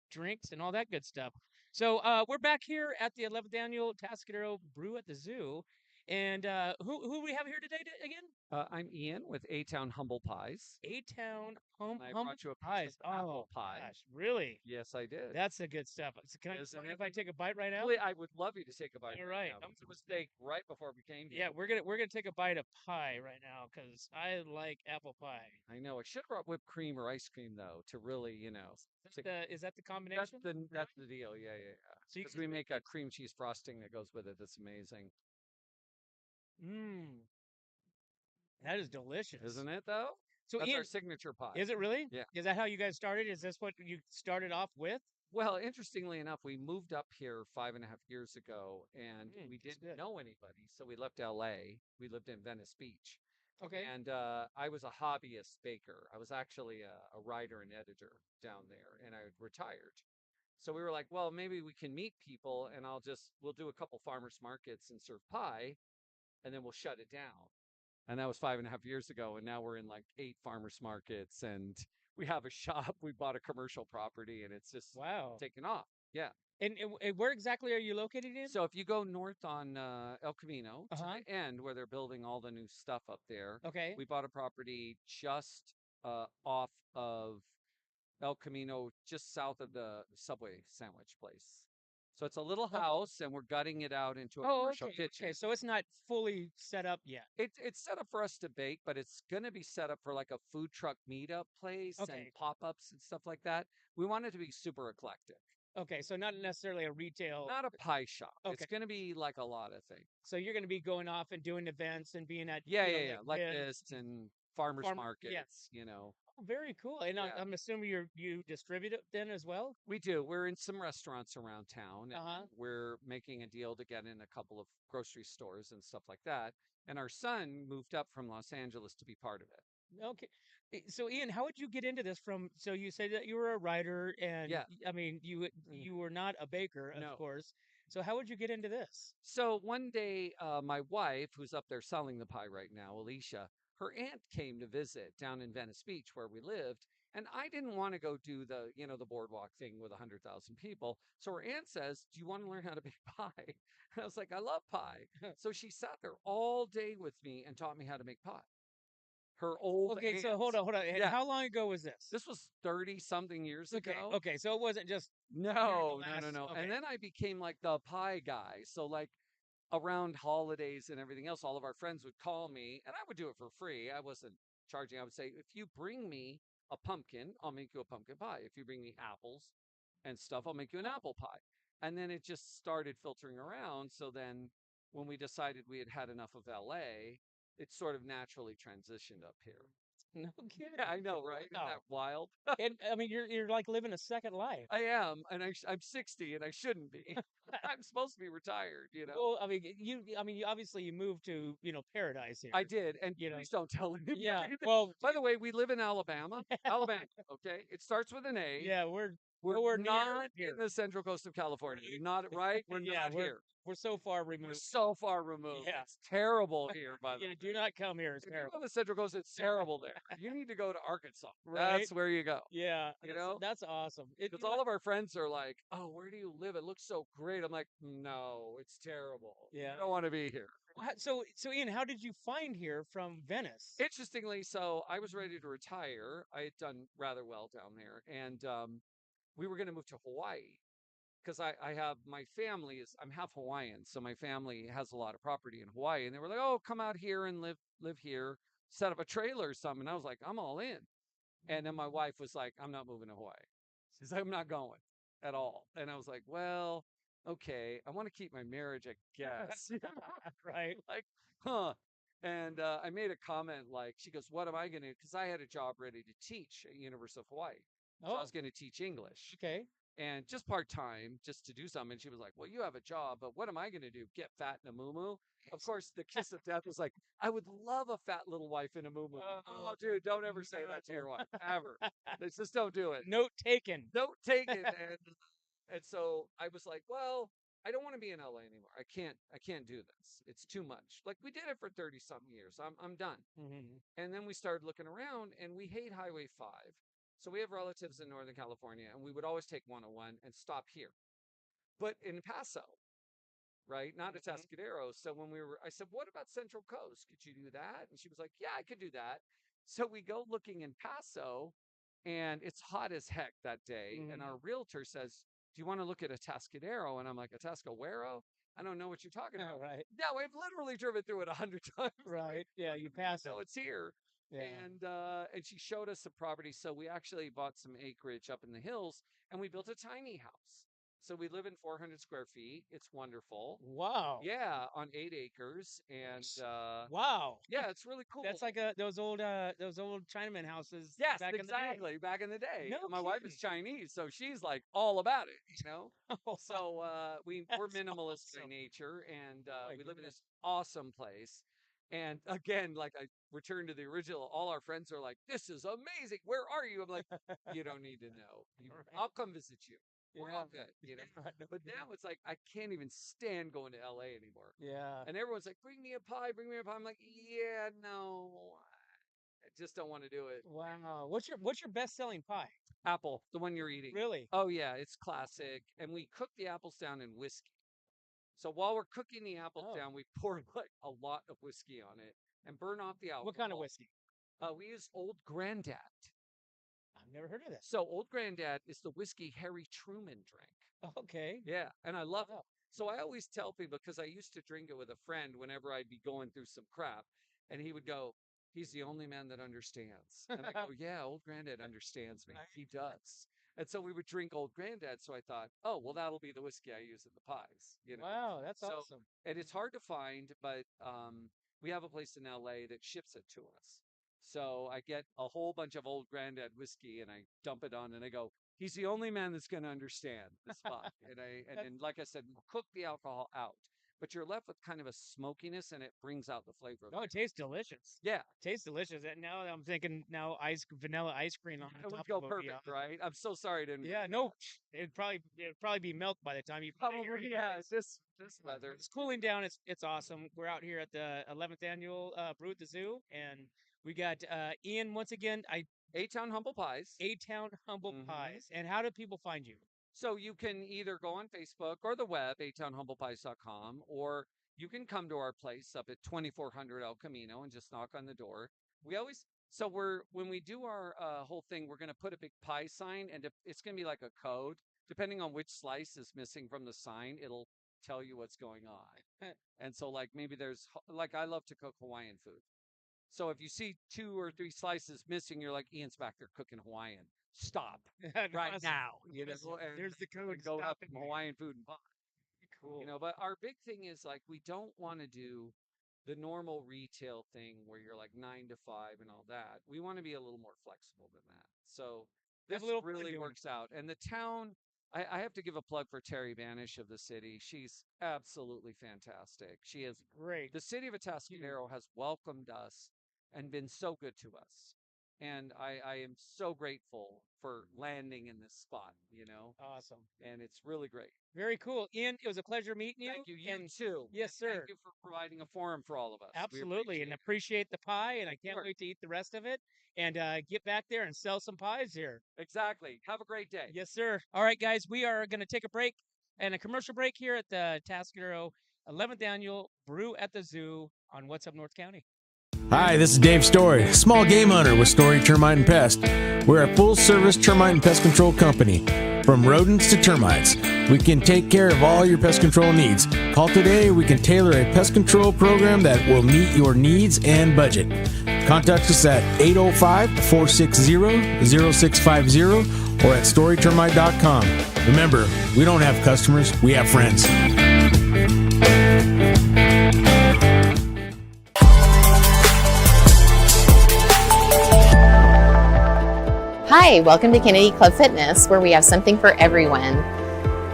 drinks, and all that good stuff. So we're back here at the 11th annual Atascadero Brew at the Zoo. And who do we have here today again? I'm Ian with A-Town Humble Pies. A-Town I brought you a pies. Apple pie. Gosh, really? Yes, I did. That's the good stuff. So if I take a bite right now? Really, I would love you to take a bite. All right. It was a mistake right before we came here. Yeah, we're gonna take a bite of pie right now because I like apple pie. I know. I should have brought whipped cream or ice cream though to really, Is that the combination? That's the deal. Yeah. So we make a cream cheese frosting that goes with it. That's amazing. That is delicious. Isn't it, though? So that's our signature pie. Is it really? Yeah. Is that how you guys started? Is this what you started off with? Well, interestingly enough, we moved up here 5.5 years ago, and we didn't know anybody, so we left LA. We lived in Venice Beach. Okay. And I was a hobbyist baker. I was actually a writer and editor down there, and I retired. So we were like, well, maybe we can meet people, and we'll do a couple farmers markets and serve pie, and then we'll shut it down. And that was 5.5 years ago. And now we're in like 8 farmers markets, and we have a shop. We bought a commercial property, and it's just taken off. Yeah. And where exactly are you located in? So if you go north on El Camino to the end where they're building all the new stuff up there. Okay. We bought a property just off of El Camino, just south of the Subway sandwich place. So it's a little house, and we're gutting it out into a commercial kitchen. Okay, so it's not fully set up yet. It's set up for us to bake, but it's going to be set up for like a food truck meetup place and pop-ups and stuff like that. We want it to be super eclectic. Okay, so not necessarily a retail. Not a pie shop. Okay. It's going to be like a lot of things. So you're going to be going off and doing events and being at like this and farmers markets, Oh, very cool. And I'm assuming you distribute it then as well? We do. We're in some restaurants around town. And we're making a deal to get in a couple of grocery stores and stuff like that. And our son moved up from Los Angeles to be part of it. Okay. So Ian, how would you get into this so you say that you were a writer and I mean you were not a baker, of course. So how would you get into this? So one day my wife, who's up there selling the pie right now, Alicia, her aunt came to visit down in Venice Beach where we lived. And I didn't want to go do the boardwalk thing with 100,000 people. So her aunt says, do you want to learn how to bake pie? And I was like, I love pie. So she sat there all day with me and taught me how to make pie. Her old aunt. So hold on. Yeah. How long ago was this? This was 30-something years ago. Okay, so it wasn't just No. Okay. And then I became like the pie guy. So like around holidays and everything else, all of our friends would call me, and I would do it for free. I wasn't charging. I would say, if you bring me a pumpkin, I'll make you a pumpkin pie. If you bring me apples, and stuff. I'll make you an apple pie. And then it just started filtering around. So then when we decided we had had enough of LA, it sort of naturally transitioned up here. No kidding. Yeah, I know, right? Isn't that wild? And I mean, you're like living a second life. I am, and I'm 60, and I shouldn't be. I'm supposed to be retired, you know. Well, I mean, you obviously you moved to paradise here. I did, and You know. please don't tell anybody. Yeah. that- Well, By the way, we live in Alabama. Alabama, okay? It starts with an A. yeah, we're We're nowhere near not here. in the central coast of California. We're not right. We're Yeah, not here. we're so far We're removed. so far removed. Yeah. It's terrible here, by the way. Do not come here. It's If you go terrible. to the central coast, it's terrible there. You need to go to Arkansas. Right? That's where you go. Yeah, You know? that's awesome. Because all of our friends are like, "Oh, where do you live? It looks so great." I'm like, "No, it's terrible. Yeah. I don't want to be here." So Ian, how did you find here from Venice? Interestingly, so I was ready to retire. I had done rather well down there, and we were going to move to Hawaii because I have my family is I'm half Hawaiian, so my family has a lot of property in Hawaii, and they were like, "Oh, come out here and live here, set up a trailer or something." And I was like, "I'm all in." And then my wife was like, "I'm not moving to Hawaii." She's like, "I'm not going at all." And I was like, "Well, okay, I want to keep my marriage, I guess." Right. Like, huh. And I made a comment like, she goes, "What am I going to?" Because I had a job ready to teach at University of Hawaii. So I was going to teach English. Okay. And just part time, just to do something. And she was like, "Well, you have a job, but what am I going to do? Get fat in a moo Of course, the kiss of death was like, "I would love a fat little wife in a moo Oh, dude, don't ever say that to your wife, ever. Just don't do it. Note taken. Note taken. And so I was like, "Well, I don't want to be in LA anymore. I can't do this. It's too much." Like we did it for 30 something years. I'm done. And then we started looking around and we hate Highway 5. So we have relatives in Northern California and we would always take 101 and stop here. But in Paso, right? Not at Atascadero. So when I said, "What about Central Coast? Could you do that?" And she was like, "Yeah, I could do that." So we go looking in Paso and it's hot as heck that day. And our realtor says, "Do you want to look at Atascadero?" And I'm like, "Atascadero? I don't know what you're talking about." Right. Yeah, we've literally driven through it 100 times. Right. Yeah, you pass it. So it's here. Yeah. And she showed us some property. So we actually bought some acreage up in the hills and we built a tiny house. So we live in 400 square feet. It's wonderful. Wow. Yeah, on 8 acres. And wow. Yeah, it's really cool. That's like those old Chinaman houses. Yes, back exactly. In the day. Back in the day. No My wife kidding. is Chinese, so she's like all about it, you know? Oh, So we're that's minimalist by awesome. nature and my we live in goodness. this awesome place. And again, like I return to the original, all our friends are like, "This is amazing. Where are you?" I'm like, "You don't need to know. I'll come visit you. We're all good, you know." But now it's like I can't even stand going to LA anymore. Yeah. And everyone's like, "Bring me a pie, bring me a pie." I'm like, "Yeah, no, I just don't want to do it." Wow. What's your best selling pie? Apple, the one you're eating. Really? Oh yeah, it's classic. And we cook the apples down in whiskey. So while we're cooking the apples down, we pour like a lot of whiskey on it and burn off the alcohol. What kind of whiskey? We use Old Grandad. I've never heard of this. So Old Grandad is the whiskey Harry Truman drank. Okay. Yeah, and I love it. Wow. So I always tell people because I used to drink it with a friend whenever I'd be going through some crap, and he would go, "He's the only man that understands." And I go, "Yeah, Old Granddad understands me. He does." And so we would drink Old Granddad. So I thought, "Oh, well, that'll be the whiskey I use in the pies." You know? Wow, that's So, awesome. and it's hard to find, but we have a place in LA that ships it to us. So I get a whole bunch of Old Granddad whiskey and I dump it on and I go, "He's the only man that's going to understand this spot." And like I said, we cook the alcohol out, but you're left with kind of a smokiness and it brings out the flavor of Oh, it tastes delicious. Yeah. It tastes delicious. And now I'm thinking vanilla ice cream on It top would go of it. perfect, right? I'm so sorry to Yeah, no, it'd probably be milk by the time you probably this weather. It's cooling down. It's awesome. We're out here at the 11th annual Brew at the Zoo, and we got Ian once again. A-Town Humble Pies. A-Town Humble Pies. And how do people find you? So you can either go on Facebook or the web, atownhumblepies.com, or you can come to our place up at 2400 El Camino and just knock on the door. When we do our whole thing, we're going to put a big pie sign and it's going to be like a code. Depending on which slice is missing from the sign, it'll tell you what's going on. And so like maybe I love to cook Hawaiian food. So if you see 2 or 3 slices missing, you're like, Ian's back there cooking Hawaiian. stop right now. You know, and There's the code. and go Stop have it. some Hawaiian food and pop. Cool. You know, but our big thing is like we don't want to do the normal retail thing where you're like 9 to 5 and all that. We want to be a little more flexible than that. So Have this a little fun really doing it. works out. And the town, I have to give a plug for Terry Banish of the city. She's absolutely fantastic. She is Great. the city of Atascadero has welcomed us and been so good to us. And I am so grateful for landing in this spot, you know, Awesome. and it's really great. Very cool. Ian, it was a pleasure meeting you. Thank you. You And too. yes, And sir. Thank you for providing a forum for all of us. We Absolutely. And appreciate appreciate the pie. And I Of can't course. wait to eat the rest of it and get back there and sell some pies here. it. Exactly. Have a great day. Yes, sir. All right, guys, we are going to take a break and a commercial break here at the Tascadero 11th Annual Brew at the Zoo on What's Up North County. Hi, this is Dave Story, small game hunter with Story Termite and Pest. We're a full-service termite and pest control company. From rodents to termites, we can take care of all your pest control needs. Call today, we can tailor a pest control program that will meet your needs and budget. Contact us at 805-460-0650 or at storytermite.com. Remember, we don't have customers, we have friends. Hi, welcome to Kennedy Club Fitness, where we have something for everyone.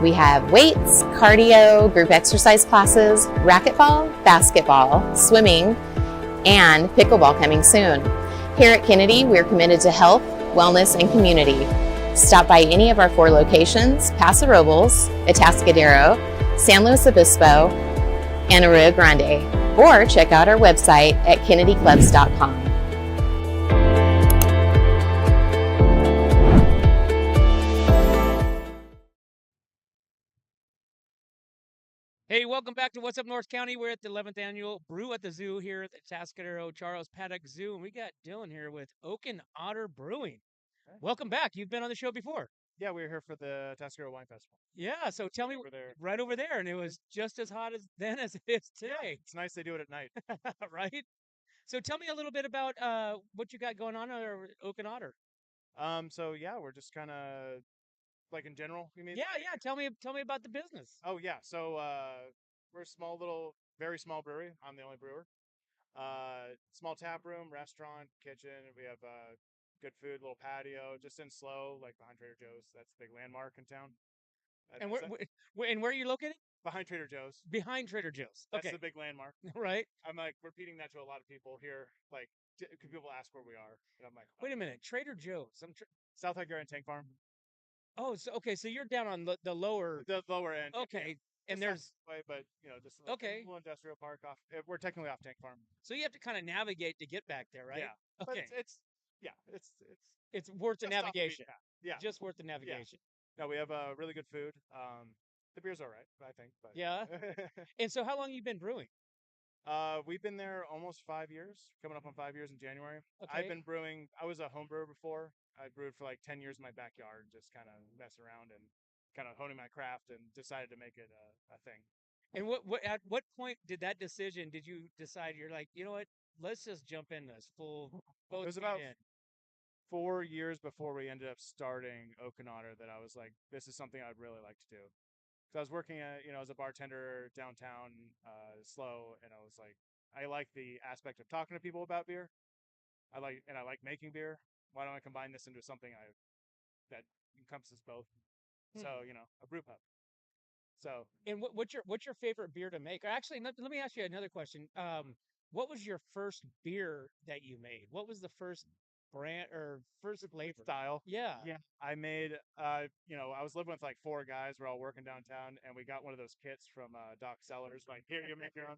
We have weights, cardio, group exercise classes, racquetball, basketball, swimming, and pickleball coming soon. Here at Kennedy, we're committed to health, wellness, and community. Stop by any of our 4 locations: Paso Robles, Atascadero, San Luis Obispo, and Arroyo Grande, or check out our website at kennedyclubs.com. Hey, welcome back to What's Up North County. We're at the 11th Annual Brew at the Zoo here at the Tascadero Charles Paddock Zoo, and we got Dylan here with Oak and Otter Brewing. Welcome back. You've been on the show before. Yeah, we were here for the Tascadero Wine Festival. Yeah, so tell me, Over there. right over there, and it was just as hot as then as it is today, It's nice they do it at night. right? So tell me a little bit about what you got going on over at Oak and Otter. So yeah, we're just kind of like in general. You mean? Yeah. Tell me about the business. Oh yeah. So we're a small little, very small brewery. I'm the only brewer. Small tap room, restaurant, kitchen. We have good food, little patio, just in Slow, like behind Trader Joe's. That's the big landmark in town. And That's where are you located? behind Trader Joe's. Behind Trader Joe's. That's Okay, the big landmark. right. I'm like repeating that to a lot of people here. Like, people ask where we are, and I'm like, Wait a minute, Trader Joe's. South Hungarian Tank Farm, Oh, so okay, so you're down on the lower. the lower end. Okay, and Just there's way, but just like Okay. a little industrial park off. We're technically off Tank Farm. so you have to kind of navigate to get back there, right? Yeah, but Okay, it's worth the just off the beaten navigation. path. Yeah. Just worth the navigation. No, we have really good food. The beer's all right, I think. But Yeah. And so, how long you been brewing? we've been there almost 5 years, coming up on 5 years in January. Okay. I've been brewing. I was a home brewer before. I brewed for like 10 years in my backyard, just kind of messing around and kind of honing my craft, and decided to make it a thing. And at what point did that decision? Did you decide you're like, you know what? Let's just jump in this full. It was about 4 years before we ended up starting Oak and Otter that I was like, this is something I'd really like to do. So I was working as a bartender downtown, Slow, and I was like, I like the aspect of talking to people about beer. I like making beer. Why don't I combine this into something that encompasses both? So a brew pub. So And what's your favorite beer to make? Or actually, let me ask you another question. What was your first beer that you made? What was the first brand or first flavor? style. Yeah. Yeah, I made. I was living with like 4 guys. We're all working downtown, and we got one of those kits from Doc Sellers. Like, here, you make your own.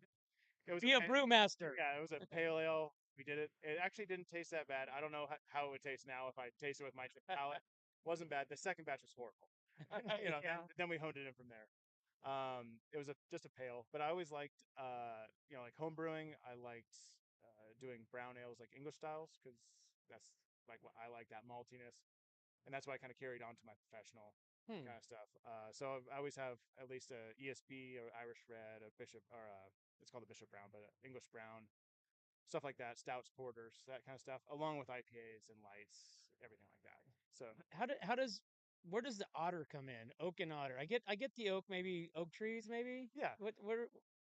It was Be a brewmaster. Yeah, it was a pale ale. We did it. It actually didn't taste that bad. I don't know how it would taste now if I taste it with my palate. Wasn't bad. The second batch was horrible. Yeah. Then we honed it in from there. It was just a pale, but I always liked, like home brewing. I liked doing brown ales, like English styles, because that's like what I like, that maltiness, and that's why I kind of carried on to my professional kind of stuff. So I always have at least a ESB or Irish Red, a Bishop, or it's called a Bishop Brown, but English Brown, stuff like that, stouts, porters, that kind of stuff, along with IPAs and lights, everything like that. So where does the otter come in? Oak and otter. I get the oak, maybe oak trees, maybe. yeah. What?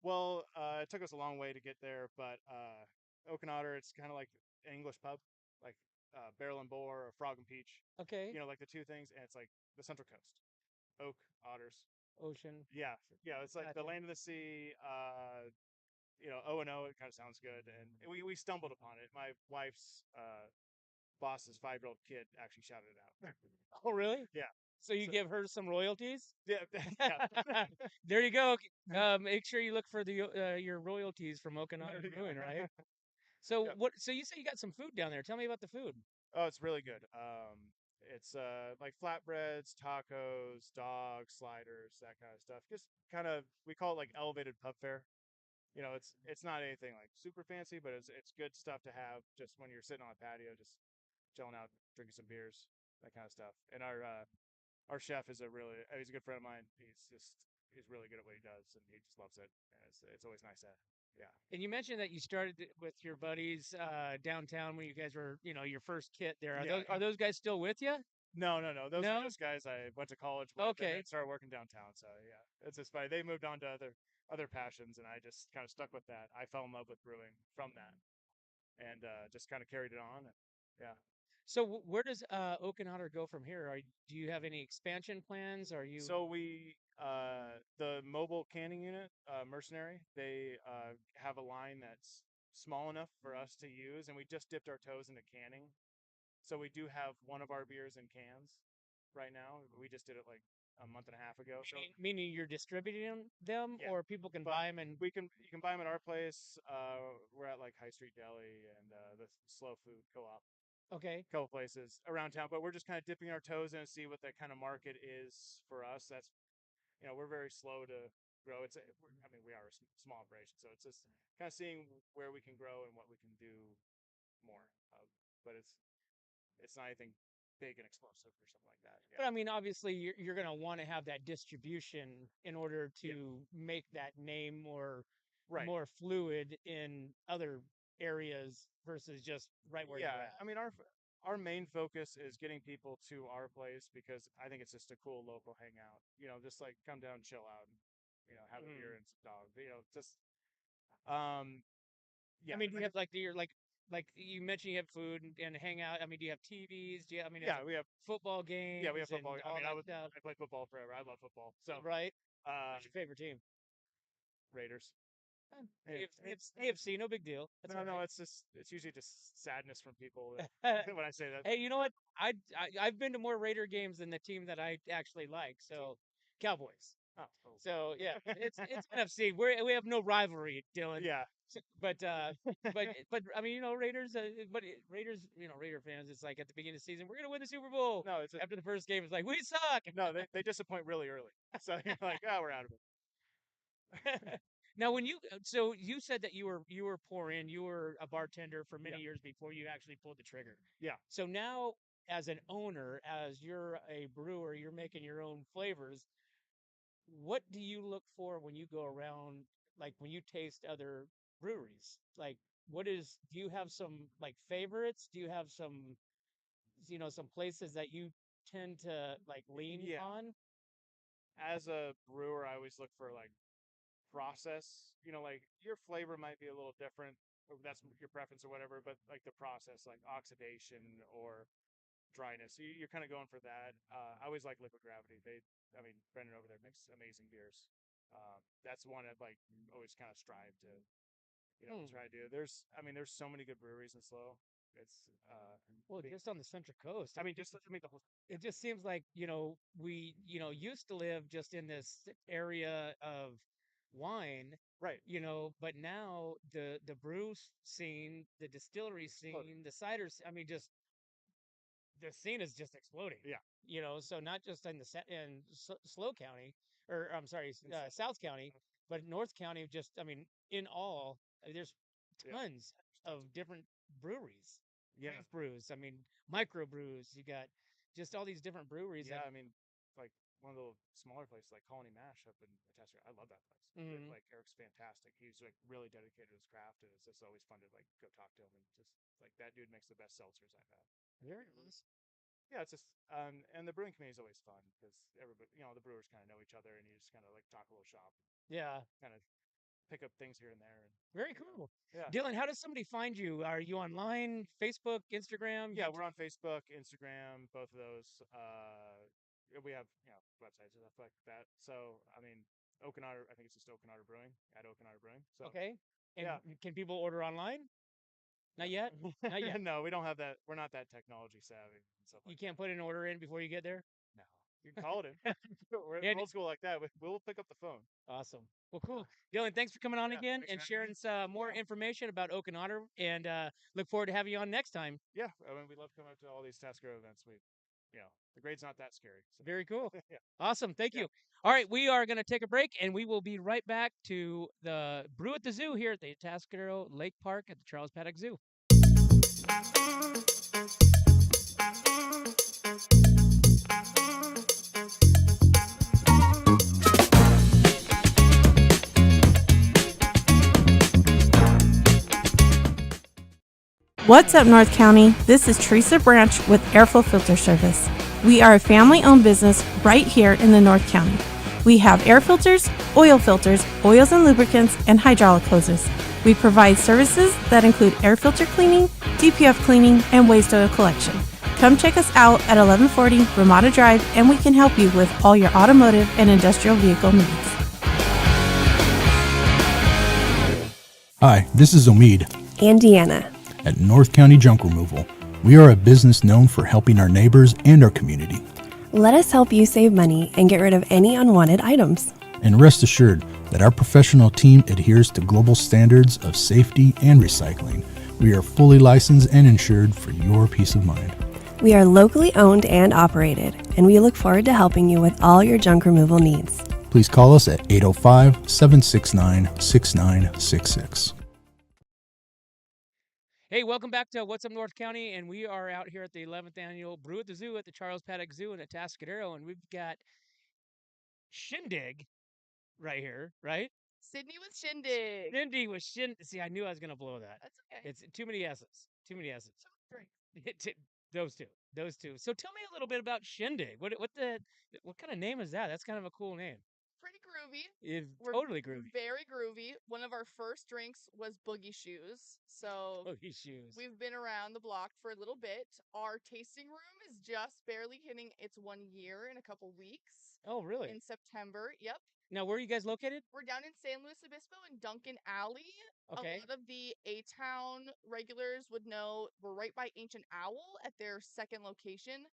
Well, it took us a long way to get there, but Oak and Otter, it's kind of like an English pub, like Barrel and Boar or Frog and Peach. Okay. You know, like the two things, and it's like the Central Coast. Oak, otters. Ocean. Yeah, yeah. It's like the Gotcha. land of the sea. O and O. It kind of sounds good, and we stumbled upon it. My wife's boss's 5-year-old kid actually shouted it out. Oh, really? Yeah. So you give her some royalties? Yeah. Yeah. There you go. Make sure you look for your royalties from Okinawa Brewing, right? So Yep. So you say you got some food down there. Tell me about the food. Oh, it's really good. It's like flatbreads, tacos, dogs, sliders, that kind of stuff. Just kind of we call it like elevated pub fare. You know, it's not anything like super fancy, but it's good stuff to have just when you're sitting on a patio, just chilling out, drinking some beers, that kind of stuff. And our chef is he's a good friend of mine. He's really good at what he does, and he just loves it. And it's always nice to yeah. And you mentioned that you started with your buddies downtown when you guys were, your first kit there. Yeah. Are those guys still with you? No, no, no. Those are No? just guys I went to college with and Okay. then started working downtown. So yeah, it's just funny. They moved on to other passions, and I just kind of stuck with that. I fell in love with brewing from that, and just kind of carried it on. And, yeah. So where does Okinawa go from here? Do you have any expansion plans? Are you So the mobile canning unit, Mercenary, they have a line that's small enough for us to use, and we just dipped our toes into canning. So we do have one of our beers in cans right now. We just did it like a month and a half ago. So meaning you're distributing them, yeah, or people can but buy them and you can buy them at our place. We're at like High Street Deli and the Slow Food Co-op, okay. couple places around town. But we're just kind of dipping our toes in to see what that kind of market is for us. That's we're very slow to grow. We are a small operation, so it's just kind of seeing where we can grow and what we can do more of. But it's not anything big and explosive or something like that. But Yeah. I mean, obviously, you're going to want to have that distribution in order to make that name Right. more fluid in other areas versus just right where you're Yeah. at. I mean, our main focus is getting people to our place because I think it's just a cool local hangout. Just like come down, chill out, and have a beer and some dog. Just yeah. I mean, do you have like you mentioned you have food and hang out. I mean, do you have TVs? Do you? I mean, Yeah, we have football games. yeah we have football. And I all mean, that stuff, I played football forever. I love football. So right? uh, What's your favorite team? Raiders. AFC, no big deal. That's No, all no, right. it's usually just sadness from people when I say that. Hey, you know what? I've been to more Raider games than the team that I actually like. So, Cowboys. Oh, So yeah, it's NFC. We have no rivalry, Dylan. yeah. But I mean, Raiders. Raiders. Raider fans. It's like at the beginning of the season, we're gonna win the Super Bowl. No, After the first game, it's like we suck. no, they disappoint really early. So you're like, we're out of it. Now, so you said that you were pouring, you were a bartender for many years before you actually pulled the trigger. Yeah. So now, as an owner, as you're a brewer, you're making your own flavors. What do you look for when you go around, like when you taste other breweries? Like, do you have some like favorites? Do you have some places that you tend to like lean Yeah. on? As a brewer, I always look for like process. Like your flavor might be a little different. Or that's your preference or whatever, but like the process, like oxidation or dryness. So you're kind of going for that. I always like Liquid Gravity. Brendan over there makes amazing beers. That's one I'd like always kind of strive to, try to do. There's so many good breweries in Slow. It's Well, just on the Central Coast. the whole. It just seems like, we, used to live just in this area of wine, Right. but now the brew scene, the distillery scene, the just the scene is just exploding. Yeah. So not just in Slow County, or I'm sorry, South County, but North County. Just, in all, there's tons of different breweries, Yeah. craft brews. Micro brews. You got just all these different breweries. Yeah. Like one of the smaller places, like Colony Mash up in Chester. I love that place. Like Eric's fantastic. He's like really dedicated to his craft, and it's just always fun to like go talk to him and just like that dude makes the best seltzers I've had. Very nice. yeah, it's just and the brewing community is always fun because everybody, the brewers kind of know each other, and you just kind of like talk a little shop, Yeah. kind of pick up things here and there. And Very cool. yeah, Dylan, how does somebody find you? Are you online, Facebook, Instagram? yeah, we're on Facebook, Instagram, both of those. We have websites and stuff like that. So I mean, Okanawa, I think it's just Okanawa Brewing at Okanawa Brewing. So Okay. And yeah, can people order online? Not yet. Not yet. no, we don't have that. We're not that technology savvy and stuff You like can't put an order in before you get there. that. No, you can call it in. We're And old school like that. We'll pick up the phone. awesome. Well, cool. Dylan, thanks for coming on Yeah, again thanks and for having sharing me. some more information about Okanawa. And look forward to having you on next time. Yeah, I mean, we love coming out to all these Tascaro events. The grade's not that scary. So. Very cool. Yeah. Awesome. Thank Yeah. you. All right, we are going to take a break, and we will be right back to the Brew at the Zoo here at the Tascaro Lake Park at the Charles Paddock Zoo. What's up, North County? This is Teresa Branch with Airflow Filter Service. We are a family-owned business right here in the North County. We have air filters, oils and lubricants, and hydraulic hoses. We provide services that include air filter cleaning, DPF cleaning, and waste oil collection. Come check us out at 1140 Ramada Drive, and we can help you with all your automotive and industrial vehicle needs. Hi, this is Omid And Deanna. at North County Junk Removal. We are a business known for helping our neighbors and our community. Let us help you save money and get rid of any unwanted items. And rest assured that our professional team adheres to global standards of safety and recycling. We are fully licensed and insured for your peace of mind. We are locally owned and operated, and we look forward to helping you with all your junk removal needs. Please call us at 805-769-6966. Hey, welcome back to What's Up North County, and we are out here at the 11th annual Brew at the Zoo at the Charles Paddock Zoo in Atascadero, and we've got Shindig right here, right? Sydney with Shindig. Shindig with See, I knew I was gonna blow that. That's okay. It's too many S's. Too many S's. Those two. So tell me a little bit about Shindig. What kind of name is that? That's kind of a cool name. Pretty groovy. It's We're totally groovy. Very groovy. One of our first drinks was Boogie Shoes. So Boogie Shoes. we've been around the block for a little bit. Our tasting room is just barely hitting its 1 year in a couple weeks. Oh, really? In September. Yep. Now, where are you guys located? We're down in San Luis Obispo in Duncan Alley. Okay. A lot of the A-Town regulars would know we're right by Ancient Owl at their second location.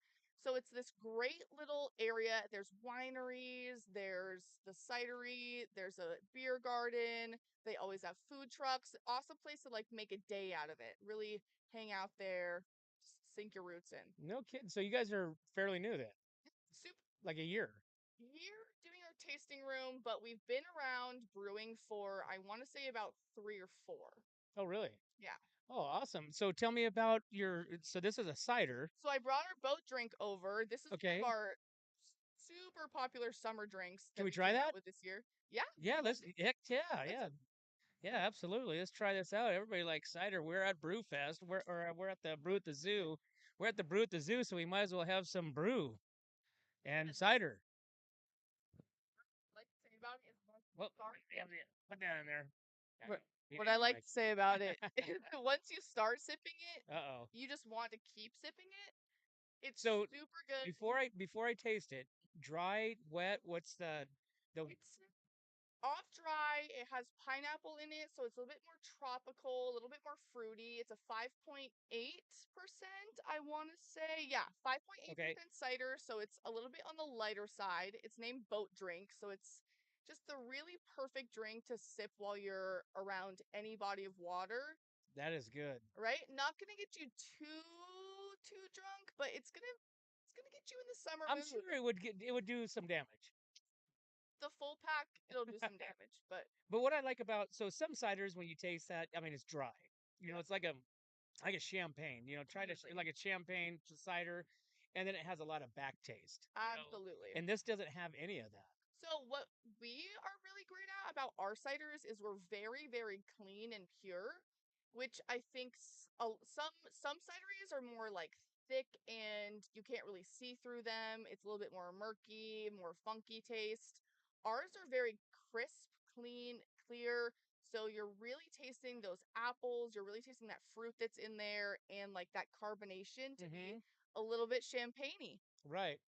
So it's this great little area. There's wineries, there's the cidery, there's a beer garden. They always have food trucks. Awesome place to like make a day out of it. Really hang out there, sink your roots in. No kidding. So you guys are fairly new then? Like a year. Doing our tasting room, but we've been around brewing for, I want to say, about 3 or 4. Oh, really? Yeah. Oh, awesome. So tell me about so this is a cider. So I brought our boat drink over. This is Okay. one of our super popular summer drinks. Can we try that? With this year? Yeah. Yeah, yeah, absolutely. Let's try this out. Everybody likes cider. We're at Brewfest. We're at the Brew at the Zoo. We're at the Brew at the Zoo, so we might as well have some brew and cider. Well, put that in there. What I like to say about it is once you start sipping it, you just want to keep sipping it. It's so super good. Before I taste it, dry, wet. What's the? It's off dry. It has pineapple in it, so it's a little bit more tropical, a little bit more fruity. It's a 5.8%, I want to say. Yeah, 5.8% cider, so it's a little bit on the lighter side. It's named Boat Drink, so it's just the really perfect drink to sip while you're around any body of water. That is good. Right? Not gonna get you too drunk, but it's gonna get you in the summer I'm mood. sure it would do some damage. The full pack, it'll do some damage, but what I like about some ciders when you taste that, I mean, it's dry. It's like a champagne. Try to like a champagne cider, and then it has a lot of back taste. Absolutely. And this doesn't have any of that. So what we are really great at about our ciders is we're very, very clean and pure, which I think some cideries are more like thick and you can't really see through them. It's a little bit more murky, more funky taste. Ours are very crisp, clean, clear. So you're really tasting those apples. You're really tasting that fruit that's in there and like that carbonation to be a little bit champagne-y. Right.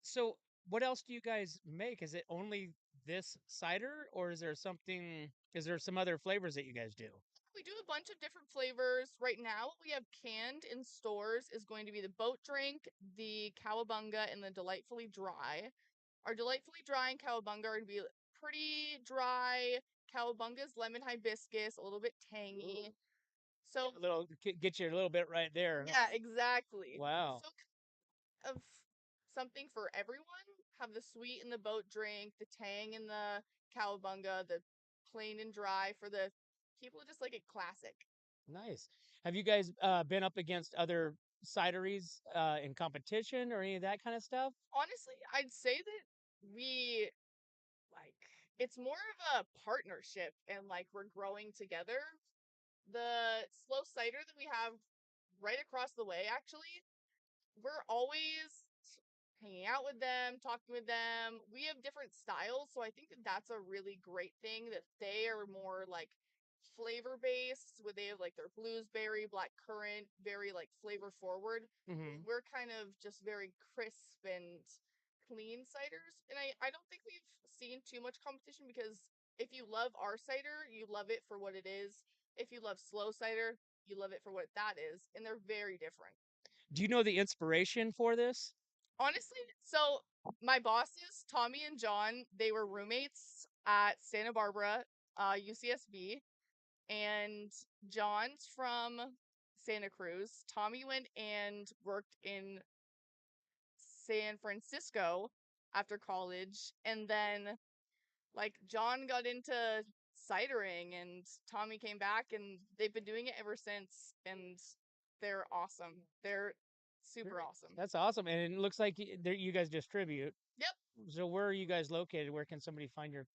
So, what else do you guys make? Is it only this cider, or is there something? Is there some other flavors that you guys do? We do a bunch of different flavors. Right now, what we have canned in stores is going to be the boat drink, the cowabunga, and the delightfully dry. Our delightfully dry and cowabunga are going to be pretty dry. Cowabunga's lemon hibiscus, a little bit tangy. So A little get you a little bit right there. yeah, exactly. Wow. So of something for everyone. Have the sweet in the boat drink, the tang in the cowabunga, the plain and dry for the people who just like it classic. Nice. Have you guys been up against other cideries in competition or any of that kind of stuff? Honestly, I'd say that we like it's more of a partnership and like we're growing together. The slow cider that we have right across the way, actually, we're always hanging out with them, talking with them. We have different styles, so I think that that's a really great thing that they are more like flavor based, where they have like their bluesberry, black currant, very like flavor forward. We're kind of just very crisp and clean ciders, and I don't think we've seen too much competition because if you love our cider, you love it for what it is. If you love slow cider, you love it for what that is, and they're very different. Do you know the inspiration for this? Honestly, so my bosses, Tommy and John, they were roommates at Santa Barbara, UCSB, and John's from Santa Cruz. Tommy went and worked in San Francisco after college, and then like John got into cidering and Tommy came back and they've been doing it ever since and they're awesome. They're super awesome. That's awesome, and it looks like you guys distribute. Yep. So where are you guys located? Where can somebody find your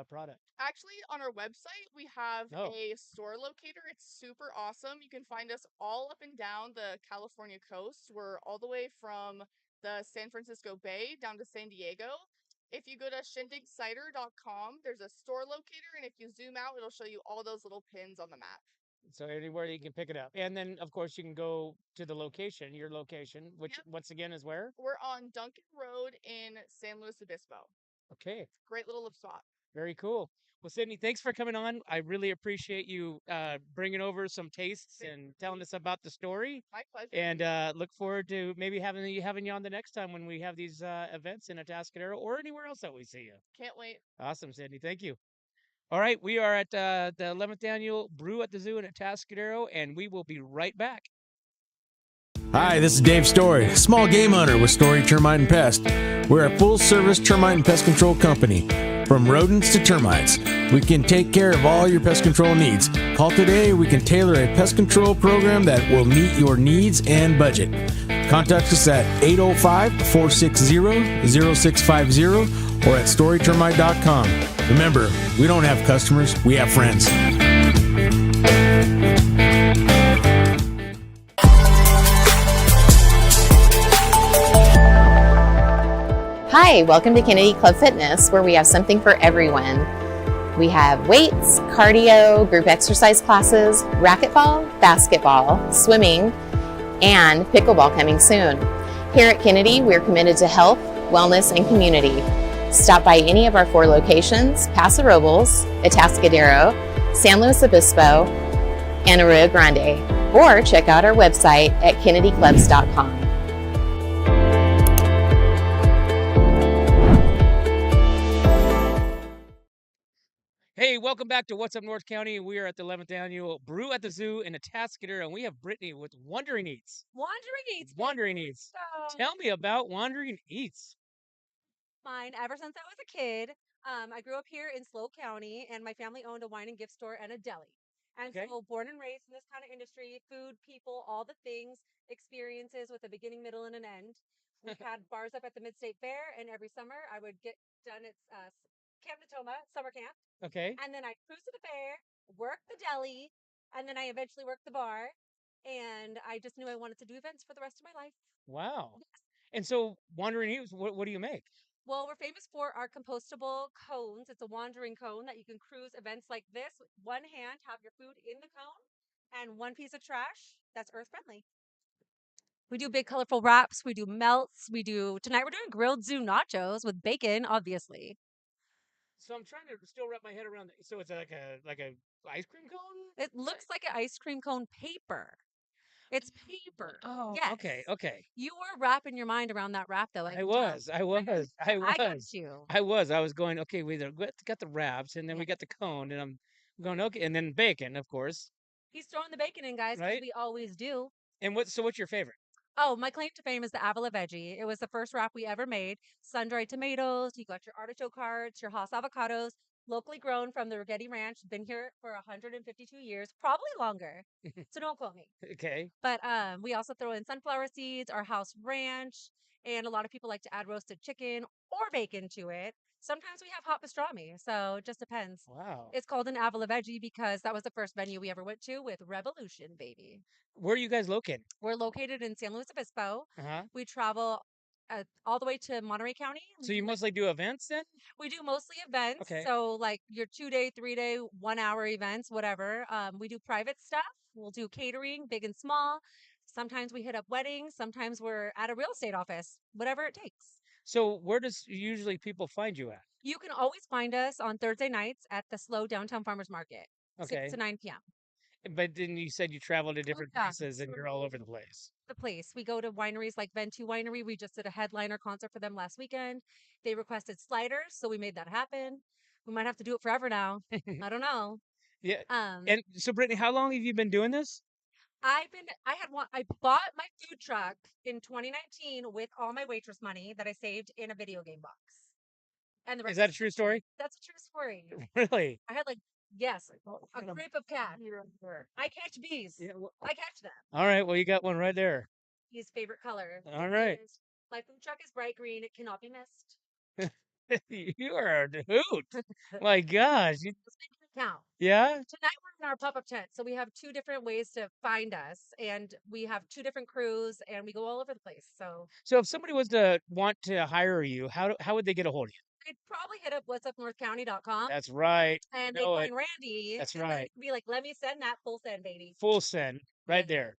product? Actually, on our website, we have a store locator. It's super awesome. You can find us all up and down the California coast. We're all the way from the San Francisco Bay down to San Diego. If you go to shindigcider.com, there's a store locator, and if you zoom out, it'll show you all those little pins on the map. So anywhere you can pick it up. And then, of course, you can go to the location, your location, which once again is where? We're on Duncan Road in San Luis Obispo. Okay. Great little spot. Very cool. Well, Sydney, thanks for coming on. I really appreciate you bringing over some tastes and telling us about the story. My pleasure. And look forward to maybe having you on the next time when we have these events in Atascadero or anywhere else that we see you. Can't wait. Awesome, Sydney. Thank you. All right, we are at the 11th annual Brew at the Zoo in Atascadero, and we will be right back. Hi, this is Dave Story, small game hunter with Story Termite and Pest. We're a full-service termite and pest control company. From rodents to termites, we can take care of all your pest control needs. Call today, we can tailor a pest control program that will meet your needs and budget. Contact us at 805-460-0650 or at storytermite.com. Remember, we don't have customers, we have friends. Hi, welcome to Kennedy Club Fitness, where we have something for everyone. We have weights, cardio, group exercise classes, racquetball, basketball, swimming, and pickleball coming soon. Here at Kennedy, we're committed to health, wellness, and community. Stop by any of our 4 locations: Paso Robles, Atascadero, San Luis Obispo, and Arroyo Grande, or check out our website at kennedyclubs.com. Hey, welcome back to What's Up North County. We are at the 11th annual Brew at the Zoo in Atascadero, and we have Brittany with Wandering Eats. Wandering Eats. Wandering Eats. So Tell me about Wandering Eats. mine ever since I was a kid. I grew up here in Slow County, and my family owned a wine and gift store and a deli. And so, born and raised in this kind of industry, food, people, all the things, experiences with a beginning, middle, and an end. We've had bars up at the Mid-State Fair, and every summer I would get done at Camp Natoma summer camp. Okay. And then I'd cruise to the fair, work the deli, and then I eventually worked the bar. and I just knew I wanted to do events for the rest of my life. Wow. And so Wandering Eves, what do you make? Well, we're famous for our compostable cones. It's a wandering cone that you can cruise events like this with one hand, have your food in the cone, and one piece of trash that's earth friendly. We do big colorful wraps. We do melts. Tonight we're doing grilled zoo nachos with bacon, obviously. So I'm trying to still wrap my head around it. So it's like a ice cream cone? It looks like an ice cream cone paper. It's paper. Oh, Yes. okay. You were wrapping your mind around that wrap, though. I I can tell. was, I was, I I got was, you. I was. I was going, okay, we got the wraps, and then we got the cone, and I'm going, okay, and then bacon, of course, He's throwing the bacon in, guys, because right? we always do. And what's your favorite? Oh, my claim to fame is the Avila Veggie. It was the first wrap we ever made. Sun-dried tomatoes, you got your artichoke hearts, your Hass avocados, locally grown from the Rigetti Ranch. Been here for 152 years, probably longer. So don't quote me. Okay. But we also throw in sunflower seeds, our house ranch, and a lot of people like to add roasted chicken or bacon to it. Sometimes we have hot pastrami, so it just depends. Wow. It's called an Avila Veggie because that was the first venue we ever went to with Revolution, baby. Where are you guys located? We're located in San Luis Obispo. Uh-huh. We travel all the way to Monterey County. So you mostly do events then? We do mostly events. Okay. So like your 2-day, 3-day, 1-hour events, whatever. We do private stuff. We'll do catering, big and small. Sometimes we hit up weddings. Sometimes we're at a real estate office, whatever it takes. So where does usually people find you at? You can always find us on Thursday nights at the Slow Downtown Farmers Market, Okay. 6 to 9 p.m. But then you said you travel to different yeah. places and you're all over the place. The place. We go to wineries like Ventu Winery. We just did a headliner concert for them last weekend. They requested sliders, so we made that happen. We might have to do it forever now. I don't know. Yeah. Um, And so Brittany, how long have you been doing this? I bought my food truck in 2019 with all my waitress money that I saved in a video game box. And the Is rest that a true story? That's a true story. Really? I had a grip of cat. I catch bees. Yeah, I catch them. All right. Well, you got one right there. His favorite color. All right. My food truck is bright green. It cannot be missed. You are a hoot. My gosh. Count. Yeah? Tonight we're in our pop-up tent. So we have 2 different ways to find us, and we have 2 different crews, and we go all over the place. So if somebody was to want to hire you, how would they get a hold of you? They'd probably hit up whatsupnorthcounty.com. That's right. And they Know find it. Randy. That's and then right. Be like, let me send that full send, baby. Full send right there.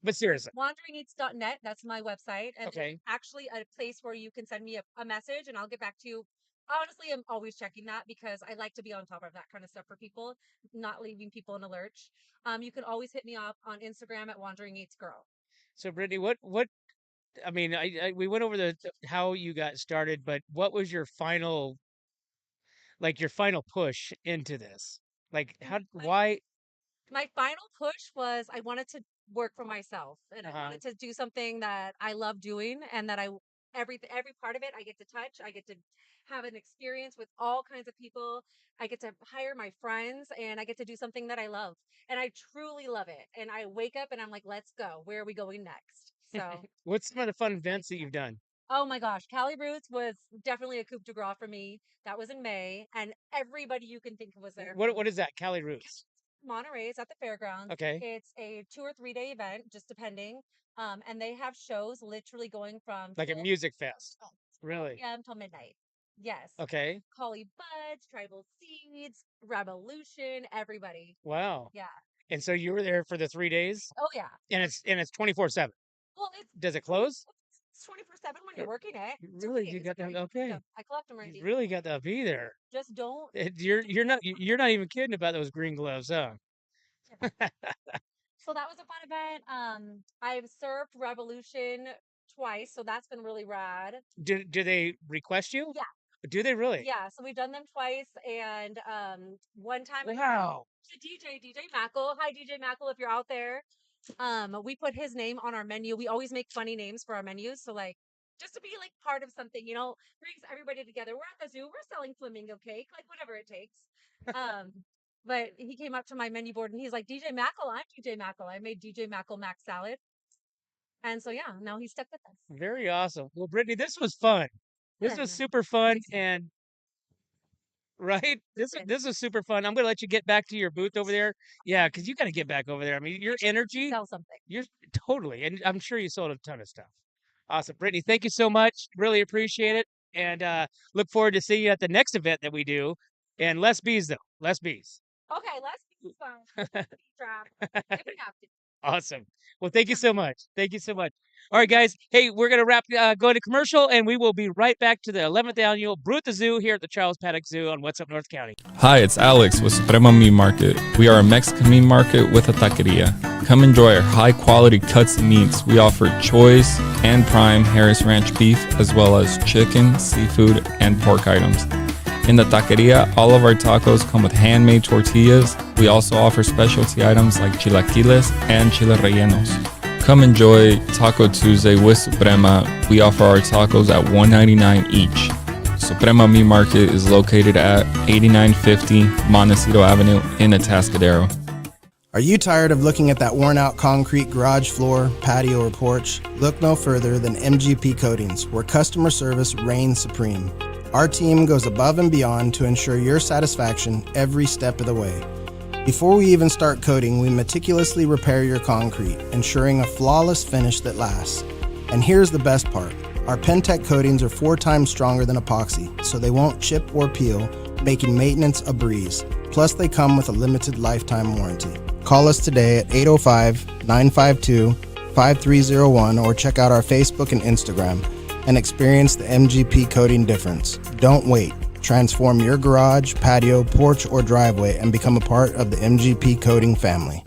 But seriously. WanderingEats.net. That's my website. And Okay. it's actually a place where you can send me a message and I'll get back to you. Honestly, I'm always checking that because I like to be on top of that kind of stuff for people, not leaving people in a lurch. You can always hit me up on Instagram at Wandering Eats Girl. So Brittany, I mean, we went over how you got started, but what was your final push into this? Like why? My final push was I wanted to work for myself and I wanted to do something that I love doing and that every part of it I get to touch. I get to have an experience with all kinds of people. I get to hire my friends and I get to do something that I love. And I truly love it. And I wake up and I'm like, let's go. Where are we going next? So What's some of the fun events that you've done? oh my gosh, Cali Roots was definitely a coup de grace for me. That was in May, and everybody you can think of was there. What is that? Cali Roots. Monterey. It's at the fairgrounds. Okay. It's a 2 or 3-day event, just depending. And they have shows literally going from Like a music fest. Really? p.m. till midnight. Yes. Okay. Collie Buds, Tribal Seeds, Revolution, everybody. Wow. Yeah. And so you were there for the 3 days? Oh yeah. And it's 24/7. Well, Does it close? it's 24/7 when you're working it. Really, you got to okay. I collect them right. You really got to be there. Just don't. You're not even kidding about those green gloves, huh? So that was a fun event. I've served Revolution twice, so that's been really rad. Do they request you? Yeah. Do they really? Yeah, so we've done them twice, and one time Wow. DJ Mackle. Hi, DJ Mackle, if you're out there. We put his name on our menu. We always make funny names for our menus, so like just to be like part of something, brings everybody together. We're at the zoo. We're selling flamingo cake, like whatever it takes. But he came up to my menu board and he's like, DJ Mackle, I'm DJ Mackle. I made DJ Mackle mac salad. And so, yeah, now he's stuck with us. Very awesome. Well, Brittany, this was fun. This was super fun. And Right? This is super fun. I'm gonna let you get back to your booth over there. Yeah, because you got to get back over there. I mean, your energy, Sell something. you're totally, and I'm sure you sold a ton of stuff. Awesome, Brittany. Thank you so much. Really appreciate it, and look forward to seeing you at the next event that we do. And less bees though, less bees. Okay, let's be fun. Let's have a beat drop if we have to. Awesome. Well, thank you so much. Thank you so much. All right, guys. Hey, we're gonna go to commercial, and we will be right back to the 11th annual Brew at the Zoo here at the Charles Paddock Zoo on What's Up North County. Hi, it's Alex with Suprema Meat Market. We are a Mexican meat market with a taqueria. Come enjoy our high quality cuts and meats. We offer choice and prime Harris Ranch beef, as well as chicken, seafood, and pork items. In the taqueria, all of our tacos come with handmade tortillas. We also offer specialty items like chilaquiles and chile rellenos. Come enjoy Taco Tuesday with Suprema. We offer our tacos at $1.99 each. Suprema Meat Market is located at 8950 Montecito Avenue in Atascadero. Are you tired of looking at that worn out concrete garage floor, patio, or porch? Look no further than MGP Coatings, where customer service reigns supreme. Our team goes above and beyond to ensure your satisfaction every step of the way. Before we even start coating, we meticulously repair your concrete, ensuring a flawless finish that lasts. And here's the best part. Our Pentec coatings are 4 times stronger than epoxy, so they won't chip or peel, making maintenance a breeze. Plus, they come with a limited lifetime warranty. Call us today at 805-952-5301 or check out our Facebook and Instagram and experience the MGP coating difference. Don't wait. Transform your garage, patio, porch, or driveway and become a part of the MGP coating family.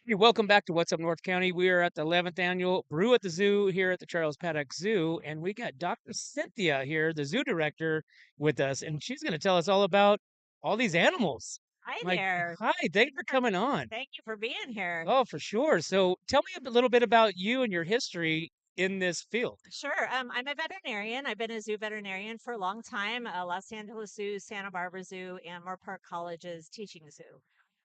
Hey, welcome back to What's Up North County. We are at the 11th annual Brew at the Zoo here at the Charles Paddock Zoo, and we got Dr. Cynthia here, the zoo director, with us, and she's going to tell us all about all these animals. Hi Like, there. hi, thanks for coming on. Thank you for being here. Oh, for sure. So tell me a little bit about you and your history in this field. Sure. I'm a veterinarian. I've been a zoo veterinarian for a long time. Los Angeles Zoo, Santa Barbara Zoo, and Moore Park College's teaching zoo.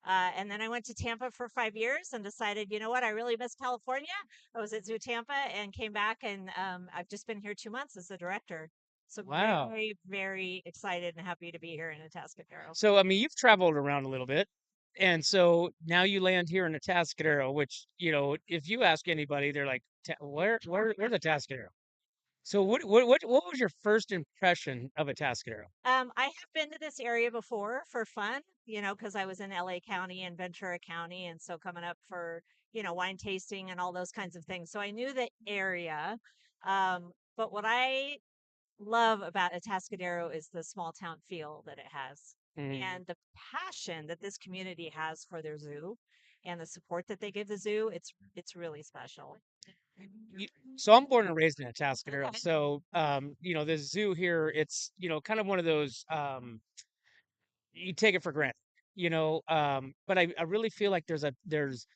And then I went to Tampa for 5 years and decided, you know what, I really miss California. I was at Zoo Tampa and came back, and I've just been here 2 months as the director. So Wow. very, very excited and happy to be here in Atascadero. So, I mean, you've traveled around a little bit. And so now you land here in Atascadero, which, you know, if you ask anybody, they're like, where's Atascadero? So what was your first impression of Atascadero? I have been to this area before for fun, you know, because I was in LA County and Ventura County. And so coming up for, you know, wine tasting and all those kinds of things. So I knew the area. But what I love about Atascadero is the small town feel that it has and the passion that this community has for their zoo and the support that they give the zoo. It's really special. So I'm born and raised in Atascadero. Okay. So, you know, the zoo here, it's, you know, kind of one of those, you take it for granted, you know, but I really feel like there's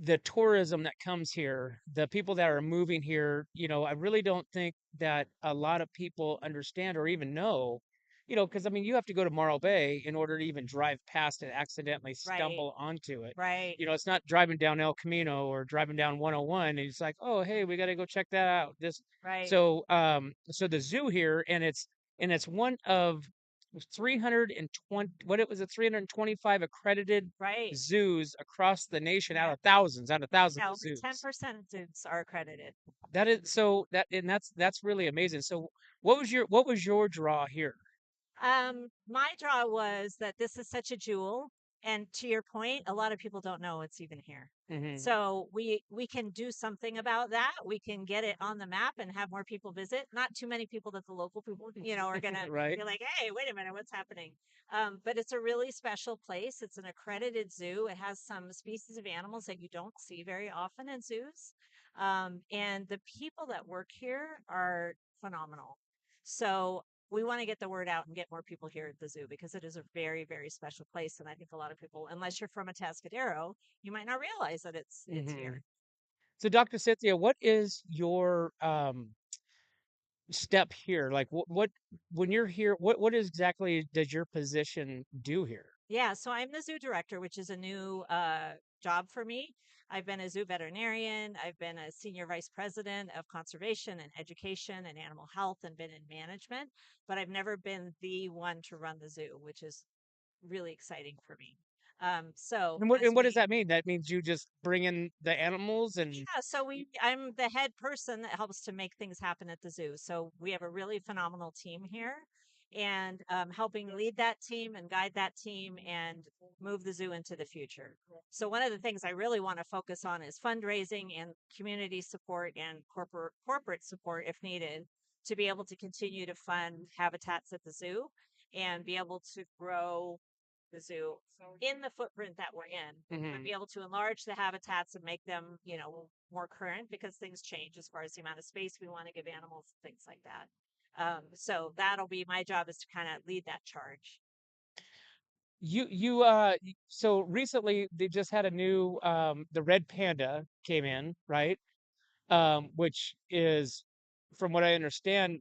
the tourism that comes here, the people that are moving here, you know, I really don't think that a lot of people understand or even know, you know, because I mean, you have to go to Morro Bay in order to even drive past and accidentally stumble onto it. Right. You know, it's not driving down El Camino or driving down 101 and it's like, oh, hey, we got to go check that out. Right. So, so the zoo here, and it's one of 320, what it was, a 325 accredited Right. zoos across the nation out of thousands of zoos. 10% of zoos are accredited. That is so that and that's really amazing. So what was your draw here? My draw was that this is such a jewel, and to your point, a lot of people don't know it's even here. So we can do something about that. We can get it on the map and have more people visit. Not too many people that the local people, you know, are gonna Right. be like, hey, wait a minute, what's happening? But it's a really special place. It's an accredited zoo. It has some species of animals that you don't see very often in zoos. And the people that work here are phenomenal. So we want to get the word out and get more people here at the zoo because it is a very, very special place. And I think a lot of people, unless you're from Atascadero, you might not realize that it's here. So Dr. Cynthia, what is your step here? Like what when you're here, what exactly does your position do here? Yeah, so I'm the zoo director, which is a new job for me. I've been a zoo veterinarian. I've been a senior vice president of conservation and education and animal health and been in management, but I've never been the one to run the zoo, which is really exciting for me. So And what does that mean? That means you just bring in the animals and yeah, so I'm the head person that helps to make things happen at the zoo. So we have a really phenomenal team here, and helping lead that team and guide that team and move the zoo into the future. So one of the things I really want to focus on is fundraising and community support and corporate support if needed to be able to continue to fund habitats at the zoo and be able to grow the zoo in the footprint that we're in, but be able to enlarge the habitats and make them, more current because things change as far as the amount of space we want to give animals, things like that. So that'll be my job is to kind of lead that charge. So recently they just had a new the red panda came in, right? Which is, from what I understand,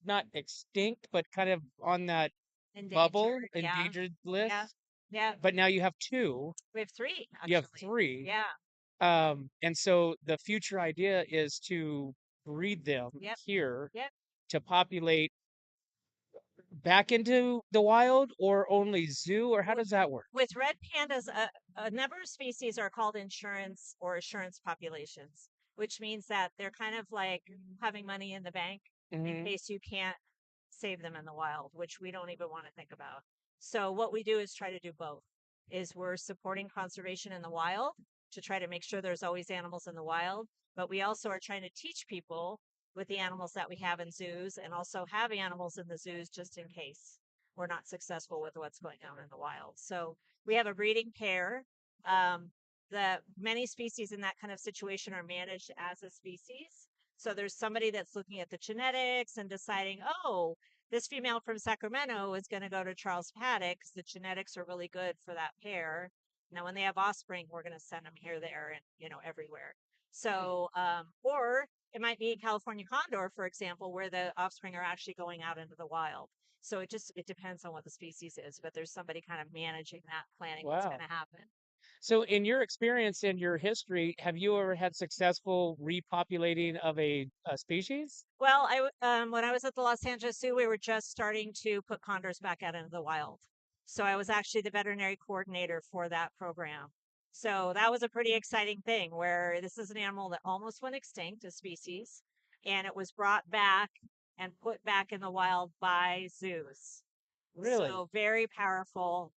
not extinct, but kind of on that endangered list. Yeah. Yeah. But now you have two. We have three, actually. You have three. Yeah. And so the future idea is to breed them here to populate back into the wild, or only zoo, or how does that work? With red pandas, a number of species are called insurance or assurance populations, which means that they're kind of like having money in the bank in case you can't save them in the wild, which we don't even want to think about. So what we do is try to do both. Is we're supporting conservation in the wild to try to make sure there's always animals in the wild, but we also are trying to teach people with the animals that we have in zoos and also have animals in the zoos just in case we're not successful with what's going on in the wild. So we have a breeding pair. The many species in that kind of situation are managed as a species. So there's somebody that's looking at the genetics and deciding, oh, this female from Sacramento is going to go to Charles Paddock because the genetics are really good for that pair. Now, when they have offspring, we're going to send them here, there, and everywhere. So, or it might be California condor, for example, where the offspring are actually going out into the wild. So it depends on what the species is, but there's somebody kind of managing that, planning what's going to happen. So in your experience, in your history, have you ever had successful repopulating of a species? Well, when I was at the Los Angeles Zoo, we were just starting to put condors back out into the wild. So I was actually the veterinary coordinator for that program. So that was a pretty exciting thing where this is an animal that almost went extinct, a species, and it was brought back and put back in the wild by zoos. Really? So very powerful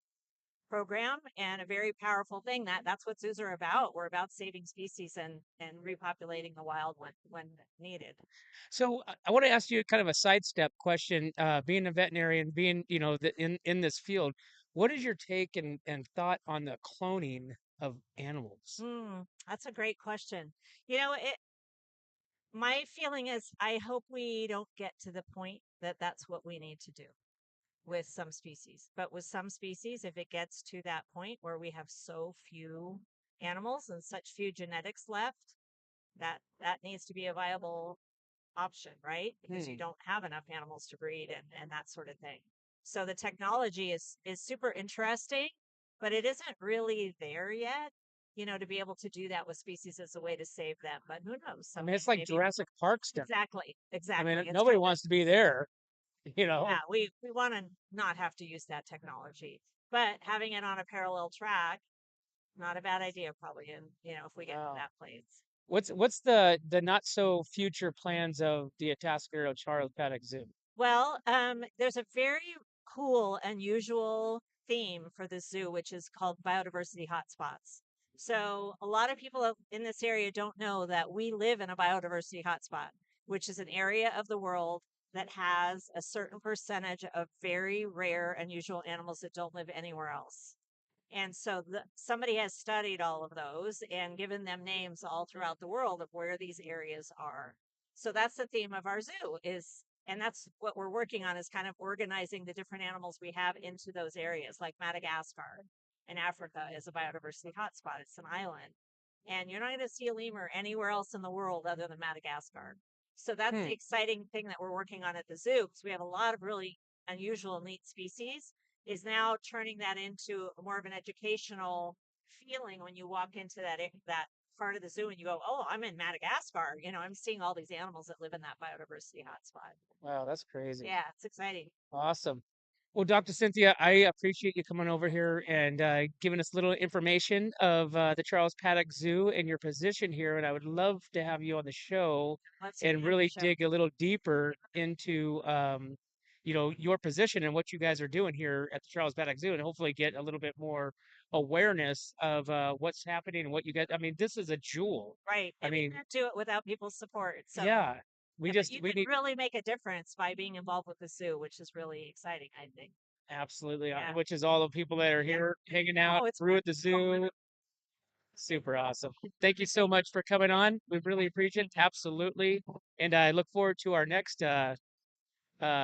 program and a very powerful thing that's what zoos are about. We're about saving species and repopulating the wild when needed. So I want to ask you kind of a sidestep question. Being a veterinarian, being in this field, what is your take and thought on the cloning of animals? That's a great question. My feeling is I hope we don't get to the point that that's what we need to do with some species. But with some species, if it gets to that point where we have so few animals and such few genetics left, that needs to be a viable option, right? Because you don't have enough animals to breed and that sort of thing. So the technology is super interesting, but it isn't really there yet, to be able to do that with species as a way to save them. But who knows? I mean, it's like Jurassic Park stuff. Exactly. I mean, It's nobody wants to be there. Yeah, we want to not have to use that technology, but having it on a parallel track, not a bad idea, probably. And if we get to that place. What's the not so future plans of the Atascadero Charles Paddock Zoo? Well, there's a very cool, unusual theme for the zoo, which is called biodiversity hotspots. So a lot of people in this area don't know that we live in a biodiversity hotspot, which is an area of the world that has a certain percentage of very rare, unusual animals that don't live anywhere else. And so somebody has studied all of those and given them names all throughout the world of where these areas are. So that's the theme of our zoo and that's what we're working on is kind of organizing the different animals we have into those areas, like Madagascar in Africa is a biodiversity hotspot. It's an island. And you're not going to see a lemur anywhere else in the world other than Madagascar. So that's the exciting thing that we're working on at the zoo because we have a lot of really unusual, neat species is now turning that into more of an educational feeling when you walk into that part of the zoo and you go, oh, I'm in Madagascar. You know, I'm seeing all these animals that live in that biodiversity hotspot. Wow, that's crazy. Yeah, it's exciting. Awesome. Well, Dr. Cynthia, I appreciate you coming over here and giving us a little information of the Charles Paddock Zoo and your position here. And I would love to have you on the show and really dig a little deeper into, your position and what you guys are doing here at the Charles Paddock Zoo, and hopefully get a little bit more awareness of what's happening and what you guys. I mean, this is a jewel. Right. I And mean, you can't do it without people's support. So yeah, but you we can need. really make a difference by being involved with the zoo, which is really exciting, I think. Absolutely, Yeah. which is all the people that are here hanging out, Oh, it's Brew at the Zoo. Super awesome. Thank you so much for coming on. We really appreciate it. Absolutely. And I look forward to our next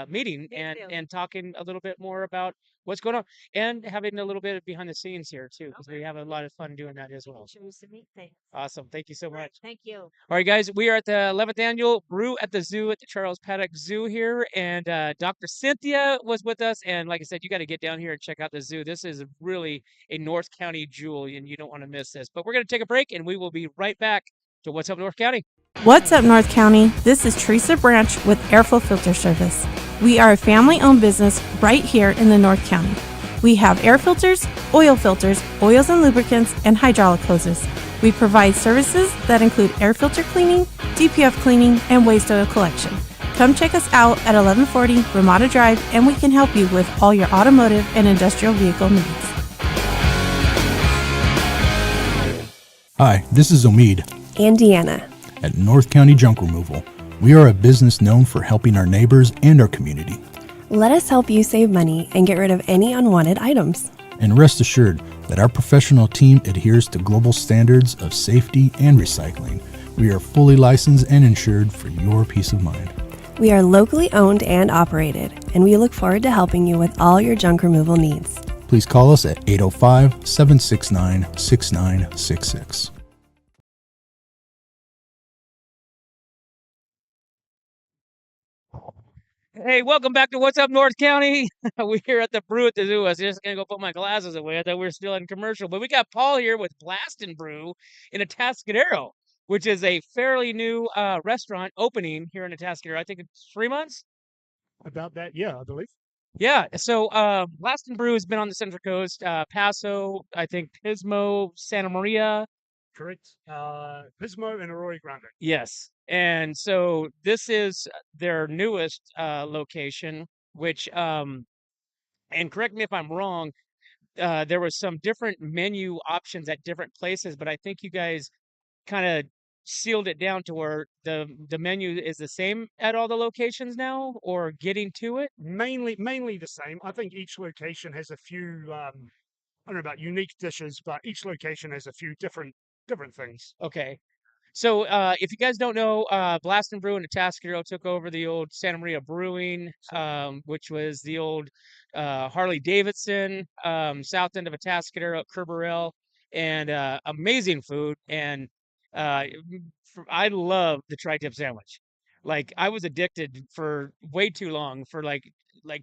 meeting and talking a little bit more about what's going on and having a little bit of behind the scenes here too, because we have a lot of fun doing that as well. Choose to meet things. Awesome. Thank you so much. Thank you. All right, guys, we are at the 11th annual Brew at the Zoo at the Charles Paddock Zoo here, and Dr. Cynthia was with us. And like I said, you got to get down here and check out the zoo. This is really a North County jewel, and you don't want to miss this. But we're going to take a break, and we will be right back to What's Up North County. What's up, North County? This is Teresa Branch with Airflow Filter Service. We are a family-owned business right here in the North County. We have air filters, oils and lubricants, and hydraulic hoses. We provide services that include air filter cleaning, DPF cleaning, and waste oil collection. Come check us out at 1140 Ramada Drive, and we can help you with all your automotive and industrial vehicle needs. Hi, this is Omid. And Deanna. At North County Junk Removal. We are a business known for helping our neighbors and our community. Let us help you save money and get rid of any unwanted items. And rest assured that our professional team adheres to global standards of safety and recycling. We are fully licensed and insured for your peace of mind. We are locally owned and operated, and we look forward to helping you with all your junk removal needs. Please call us at 805-769-6966. Hey, welcome back to What's Up North County. We're here at the Brew at the Zoo. I was just going to go put my glasses away. I thought we were still in commercial. But we got Paul here with Blast and Brew in Atascadero, which is a fairly new restaurant opening here in Atascadero. I think it's 3 months. About that, yeah, I believe. Yeah, so Blast and Brew has been on the Central Coast, Paso, I think Pismo, Santa Maria. Correct. Pismo and Arroyo Grande. Yes. And so this is their newest location, which, and correct me if I'm wrong, there was some different menu options at different places, but I think you guys kind of sealed it down to where the menu is the same at all the locations now, or getting to it? Mainly the same. I think each location has a few, I don't know about unique dishes, but each location has a few different things. Okay. So if you guys don't know, Blast and Brew in Atascadero took over the old Santa Maria Brewing, which was the old Harley Davidson, south end of Atascadero at Kerberell, and amazing food. And I love the tri-tip sandwich. Like I was addicted for way too long, for like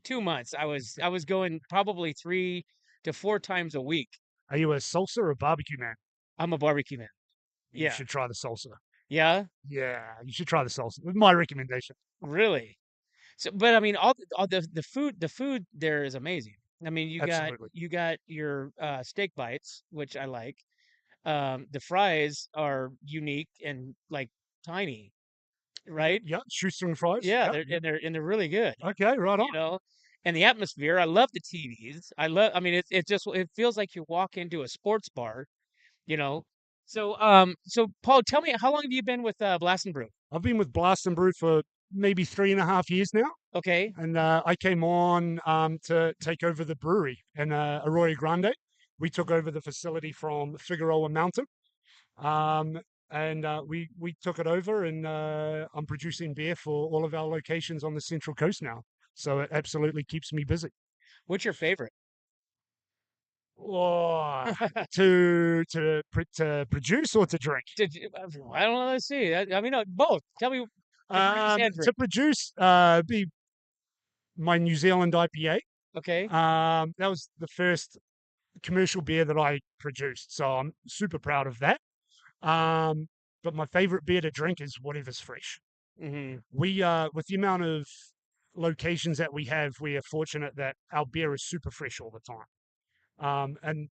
2 months. I was going probably 3 to 4 times a week. Are you a salsa or a barbecue man? I'm a barbecue man. You should try the salsa. Yeah? Yeah, you should try the salsa. With my recommendation. Really? So, but I mean, all the food there is amazing. I mean, you got your steak bites, which I like. The fries are unique and like tiny, right? Yeah, shoestring fries. Yeah, Yep. they're really good. Okay, right on. You know, and the atmosphere. I love the TVs. I mean, it feels like you walk into a sports bar. You know. So so Paul, tell me, how long have you been with Blast and Brew? I've been with Blast and Brew for maybe 3.5 years now. Okay. And I came on to take over the brewery in Arroyo Grande. We took over the facility from Figueroa Mountain. And we took it over, and I'm producing beer for all of our locations on the Central Coast now. So it absolutely keeps me busy. What's your favorite? Oh, to produce or to drink? I don't know. Let's see. I mean, both. Tell me. To produce, be my New Zealand IPA. Okay. That was the first commercial beer that I produced, so I'm super proud of that. But my favorite beer to drink is whatever's fresh. Mm-hmm. We, with the amount of locations that we have, we are fortunate that our beer is super fresh all the time. And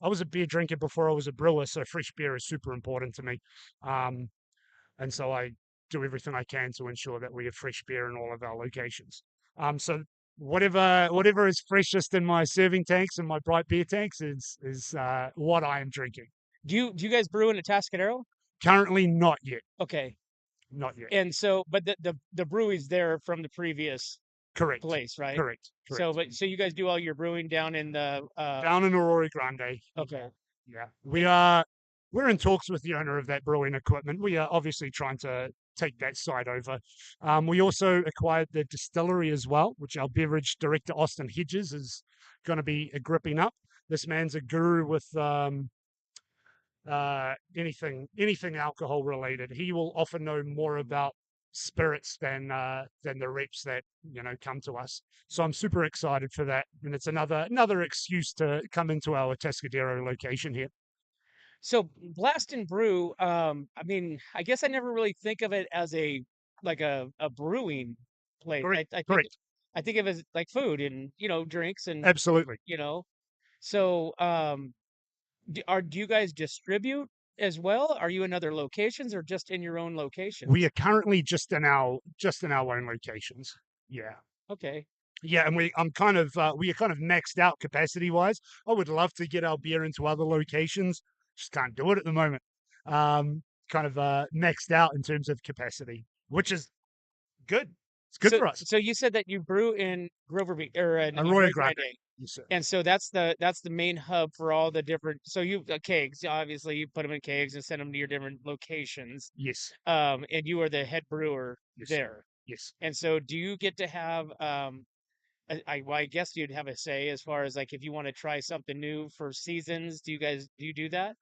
I was a beer drinker before I was a brewer, so fresh beer is super important to me. Um, and so I do everything I can to ensure that we have fresh beer in all of our locations. So whatever is freshest in my serving tanks and my bright beer tanks is what I am drinking. Do you guys brew in Atascadero? Currently, not yet. Okay. Not yet. And so, but the brewery's there from the previous Correct. place, right? Correct. So, so you guys do all your brewing down in the down in Aurora Grande. Okay. Yeah. We're in talks with the owner of that brewing equipment. We are obviously trying to take that side over. We also acquired the distillery as well, which our beverage director, Austin Hedges, is going to be gripping up. This man's a guru with anything alcohol related. He will often know more about spirits than the reps that come to us. So I'm super excited for that, and it's another excuse to come into our Atascadero location here. So Blast and Brew, I mean, I guess I never really think of it as a brewing place. I think of it as like food and drinks and Absolutely. So do you guys distribute as well? Are you in other locations or just in your own locations? We are currently just in our own locations. Yeah. Okay. Yeah, and we are kind of maxed out capacity wise. I would love to get our beer into other locations. Just can't do it at the moment. Kind of maxed out in terms of capacity, which is good. It's good for us. So you said that you brew in Grover or in Arroyo Grande. Yes, sir. And so that's the main hub for all the different. So you kegs, obviously, you put them in kegs and send them to your different locations. Yes. And you are the head brewer there. Yes. And so, do you get to have? I guess you'd have a say as far as like if you want to try something new for seasons. Do you do that?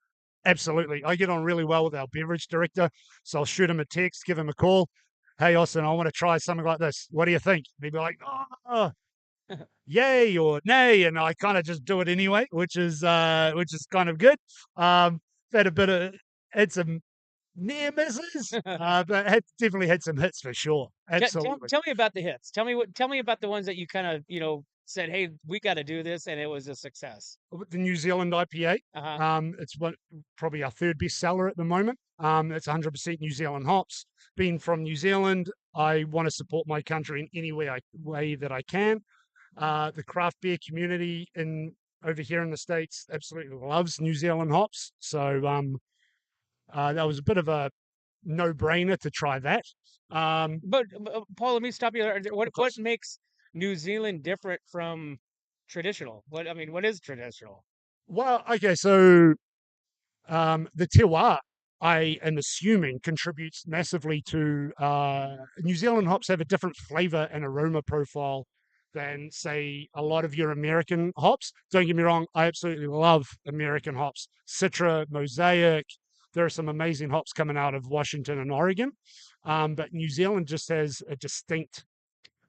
Absolutely. I get on really well with our beverage director. So I'll shoot him a text, give him a call. Hey, Austin, I want to try something like this. What do you think? And he'd be like, oh, yay or nay. And I kind of just do it anyway, which is kind of good. Had some near misses, but definitely had some hits for sure. Absolutely. Tell me about the hits. Tell me about the ones that you kind of, said, hey, we got to do this, and it was a success. The New Zealand IPA. It's probably our third best seller at the moment. It's 100% New Zealand hops. Being from New Zealand, I want to support my country in any way that I can. The craft beer community over here in the States absolutely loves New Zealand hops. So that was a bit of a no-brainer to try that. But Paul, let me stop you there. What makes New Zealand different from traditional? What is traditional? Well, okay, so the te wā, I am assuming, contributes massively to New Zealand hops have a different flavor and aroma profile than, say, a lot of your American hops. Don't get me wrong, I absolutely love American hops. Citra, Mosaic, there are some amazing hops coming out of Washington and Oregon. But New Zealand just has a distinct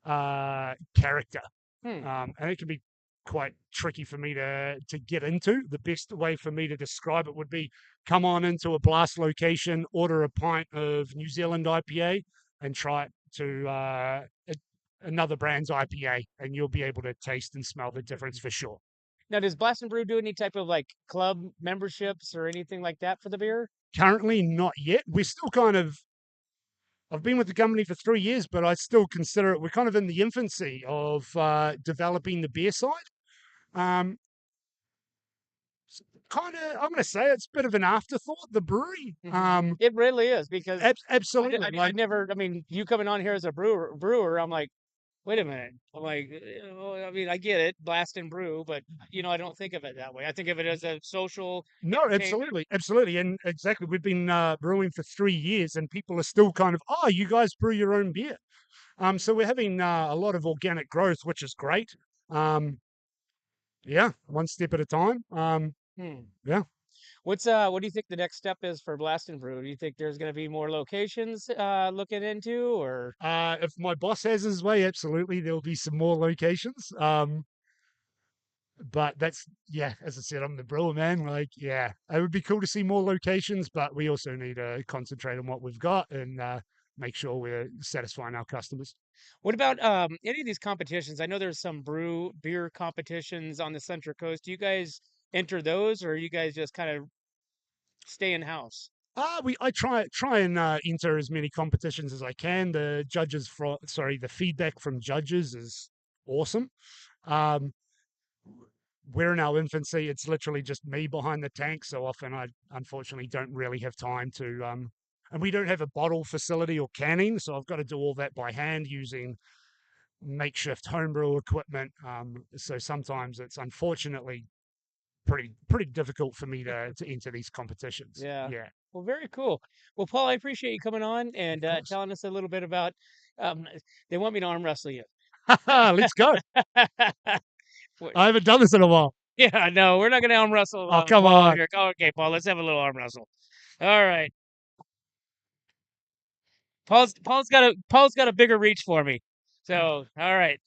character. And it can be quite tricky for me to get into. The best way for me to describe it would be come on into a Blast location, order a pint of New Zealand IPA, and try it to another brand's IPA, and you'll be able to taste and smell the difference for sure. Now, does Blast and Brew do any type of like club memberships or anything like that for the beer? Currently, not yet. We're still I've been with the company for 3 years, but I still consider it, we're kind of in the infancy of developing the beer side. I'm going to say it's a bit of an afterthought, the brewery. It really is, because absolutely. You coming on here as a brewer, I'm like, wait a minute. I'm like, I get it, Blast and Brew, but I don't think of it that way. I think of it as a social. No, absolutely, and exactly. We've been brewing for 3 years, and people are still kind of, oh, you guys brew your own beer. So we're having a lot of organic growth, which is great. Yeah, one step at a time. Yeah. What do you think the next step is for Blast and Brew? Do you think there's going to be more locations looking into, or if my boss has his way, absolutely, there'll be some more locations. But that's, as I said, I'm the brewer, man. Like, it would be cool to see more locations, but we also need to concentrate on what we've got and make sure we're satisfying our customers. What about any of these competitions? I know there's some beer competitions on the Central Coast. Do you guys enter those, or you guys just kind of stay in house? I try and enter as many competitions as I can. The feedback from judges is awesome. We're in our infancy. It's literally just me behind the tank. So often I unfortunately don't really have time to, and we don't have a bottle facility or canning. So I've got to do all that by hand using makeshift homebrew equipment. So sometimes it's unfortunately pretty difficult for me to enter these competitions. Yeah. Well, very cool. Well, Paul, I appreciate you coming on and telling us a little bit about, they want me to arm wrestle you. Let's go. I haven't done this in a while. Yeah, no, we're not going to arm wrestle. Oh, come Paul on. here. Okay, Paul, let's have a little arm wrestle. All right. Paul's got a bigger reach for me. So, all right.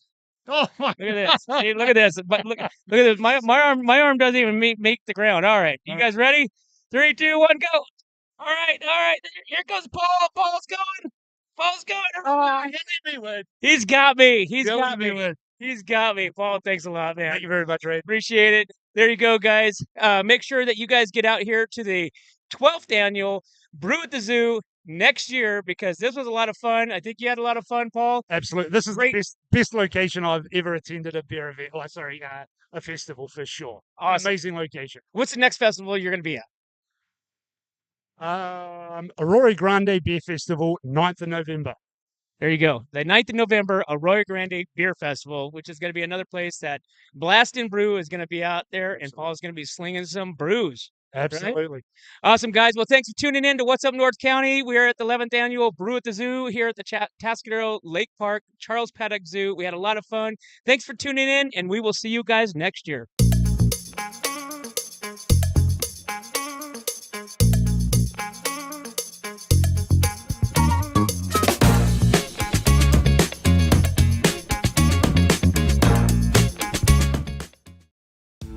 Oh my! Look at this. See, look at this. But look at this. My arm doesn't even make the ground. All right. You guys ready? 3, 2, 1, go. All right. Here goes Paul. Paul's going. He's got me. He's got me. Paul, thanks a lot, man. Thank you very much, Ray. Appreciate it. There you go, guys. Make sure that you guys get out here to the 12th annual Brew at the Zoo next year, because this was a lot of fun. I think you had a lot of fun, Paul. Absolutely. This is the best location I've ever attended a beer event. A festival for sure. Awesome. Amazing location. What's the next festival you're going to be at? Arroyo Grande Beer Festival, 9th of November. There you go. The 9th of November, Arroyo Grande Beer Festival, which is going to be another place that Blast and Brew is going to be out there, and Paul's going to be slinging some brews. Absolutely. Right? Awesome, guys. Well, thanks for tuning in to What's Up North County. We are at the 11th annual Brew at the Zoo here at the Tascadero Lake Park, Charles Paddock Zoo. We had a lot of fun. Thanks for tuning in, and we will see you guys next year.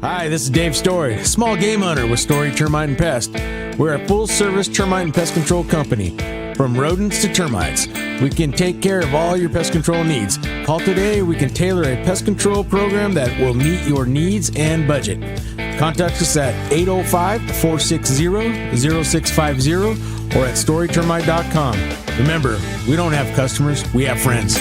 Hi, this is Dave Story, small game hunter with Story Termite and Pest. We're a full-service termite and pest control company. From rodents to termites, we can take care of all your pest control needs. Call today, we can tailor a pest control program that will meet your needs and budget. Contact us at 805-460-0650 or at storytermite.com. Remember, we don't have customers, we have friends.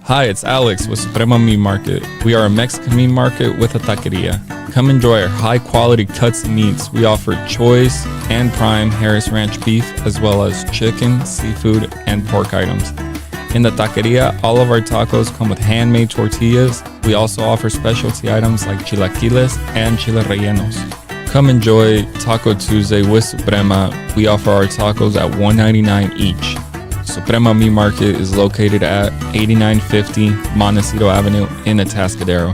Hi, it's Alex with Suprema Meat Market. We are a Mexican meat market with a taqueria. Come enjoy our high-quality cuts and meats. We offer choice and prime Harris Ranch beef, as well as chicken, seafood, and pork items. In the taqueria, all of our tacos come with handmade tortillas. We also offer specialty items like chilaquiles and chile rellenos. Come enjoy Taco Tuesday with Suprema. We offer our tacos at $1.99 each. Suprema Meat Market is located at 8950 Montecito Avenue in Atascadero.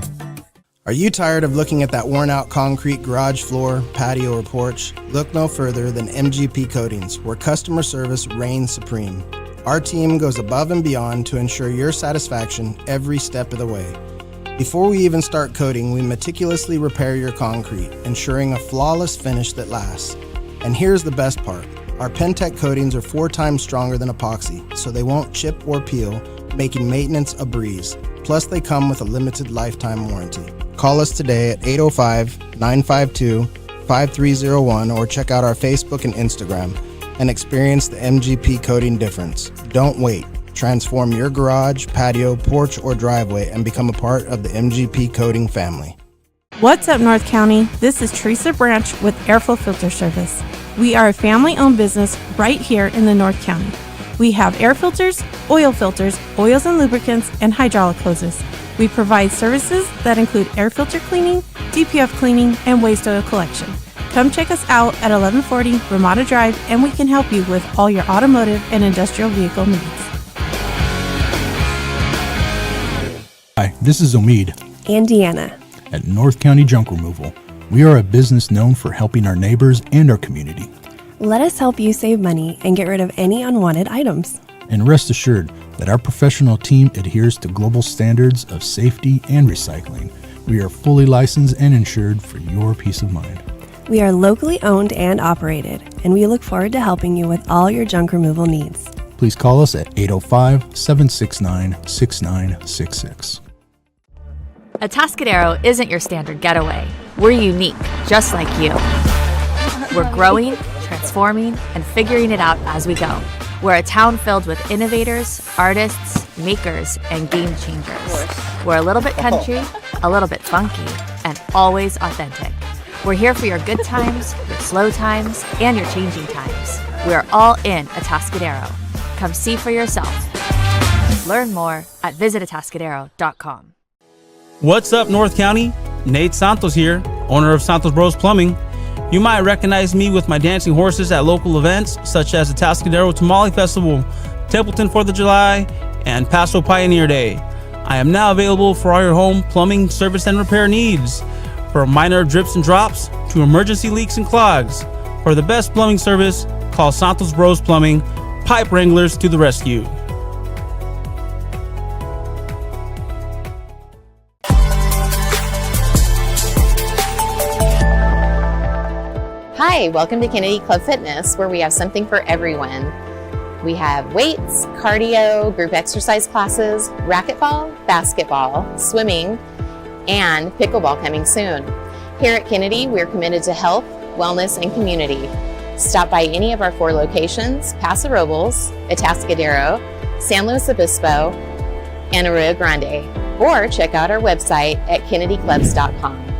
Are you tired of looking at that worn-out concrete garage floor, patio, or porch? Look no further than MGP Coatings, where customer service reigns supreme. Our team goes above and beyond to ensure your satisfaction every step of the way. Before we even start coating, we meticulously repair your concrete, ensuring a flawless finish that lasts. And here's the best part. Our Pentec coatings are 4 times stronger than epoxy, so they won't chip or peel, making maintenance a breeze. Plus, they come with a limited lifetime warranty. Call us today at 805-952-5301 or check out our Facebook and Instagram and experience the MGP coating difference. Don't wait. Transform your garage, patio, porch, or driveway and become a part of the MGP coating family. What's up, North County? This is Teresa Branch with Airflow Filter Service. We are a family-owned business right here in the North County. We have air filters, oils and lubricants, and hydraulic hoses. We provide services that include air filter cleaning, DPF cleaning, and waste oil collection. Come check us out at 1140 Ramada Drive, and we can help you with all your automotive and industrial vehicle needs. Hi, this is Omid. And Deanna. At North County Junk Removal. We are a business known for helping our neighbors and our community. Let us help you save money and get rid of any unwanted items. And rest assured that our professional team adheres to global standards of safety and recycling. We are fully licensed and insured for your peace of mind. We are locally owned and operated, and we look forward to helping you with all your junk removal needs. Please call us at 805-769-6966. Atascadero isn't your standard getaway. We're unique, just like you. We're growing, transforming, and figuring it out as we go. We're a town filled with innovators, artists, makers, and game changers. We're a little bit country, a little bit funky, and always authentic. We're here for your good times, your slow times, and your changing times. We're all in Atascadero. Come see for yourself. Learn more at visitatascadero.com. What's up, North County? Nate Santos here, owner of Santos Bros Plumbing. You might recognize me with my dancing horses at local events such as the Atascadero Tamale Festival, Templeton 4th of July, and Paso Pioneer Day. I am now available for all your home plumbing service and repair needs, from minor drips and drops to emergency leaks and clogs. For the best plumbing service, call Santos Bros Plumbing, pipe wranglers to the rescue. Hi, welcome to Kennedy Club Fitness, where we have something for everyone. We have weights, cardio, group exercise classes, racquetball, basketball, swimming, and pickleball coming soon. Here at Kennedy, we're committed to health, wellness, and community. Stop by any of our 4 locations: Paso Robles, Atascadero, San Luis Obispo, and Arroyo Grande, or check out our website at kennedyclubs.com.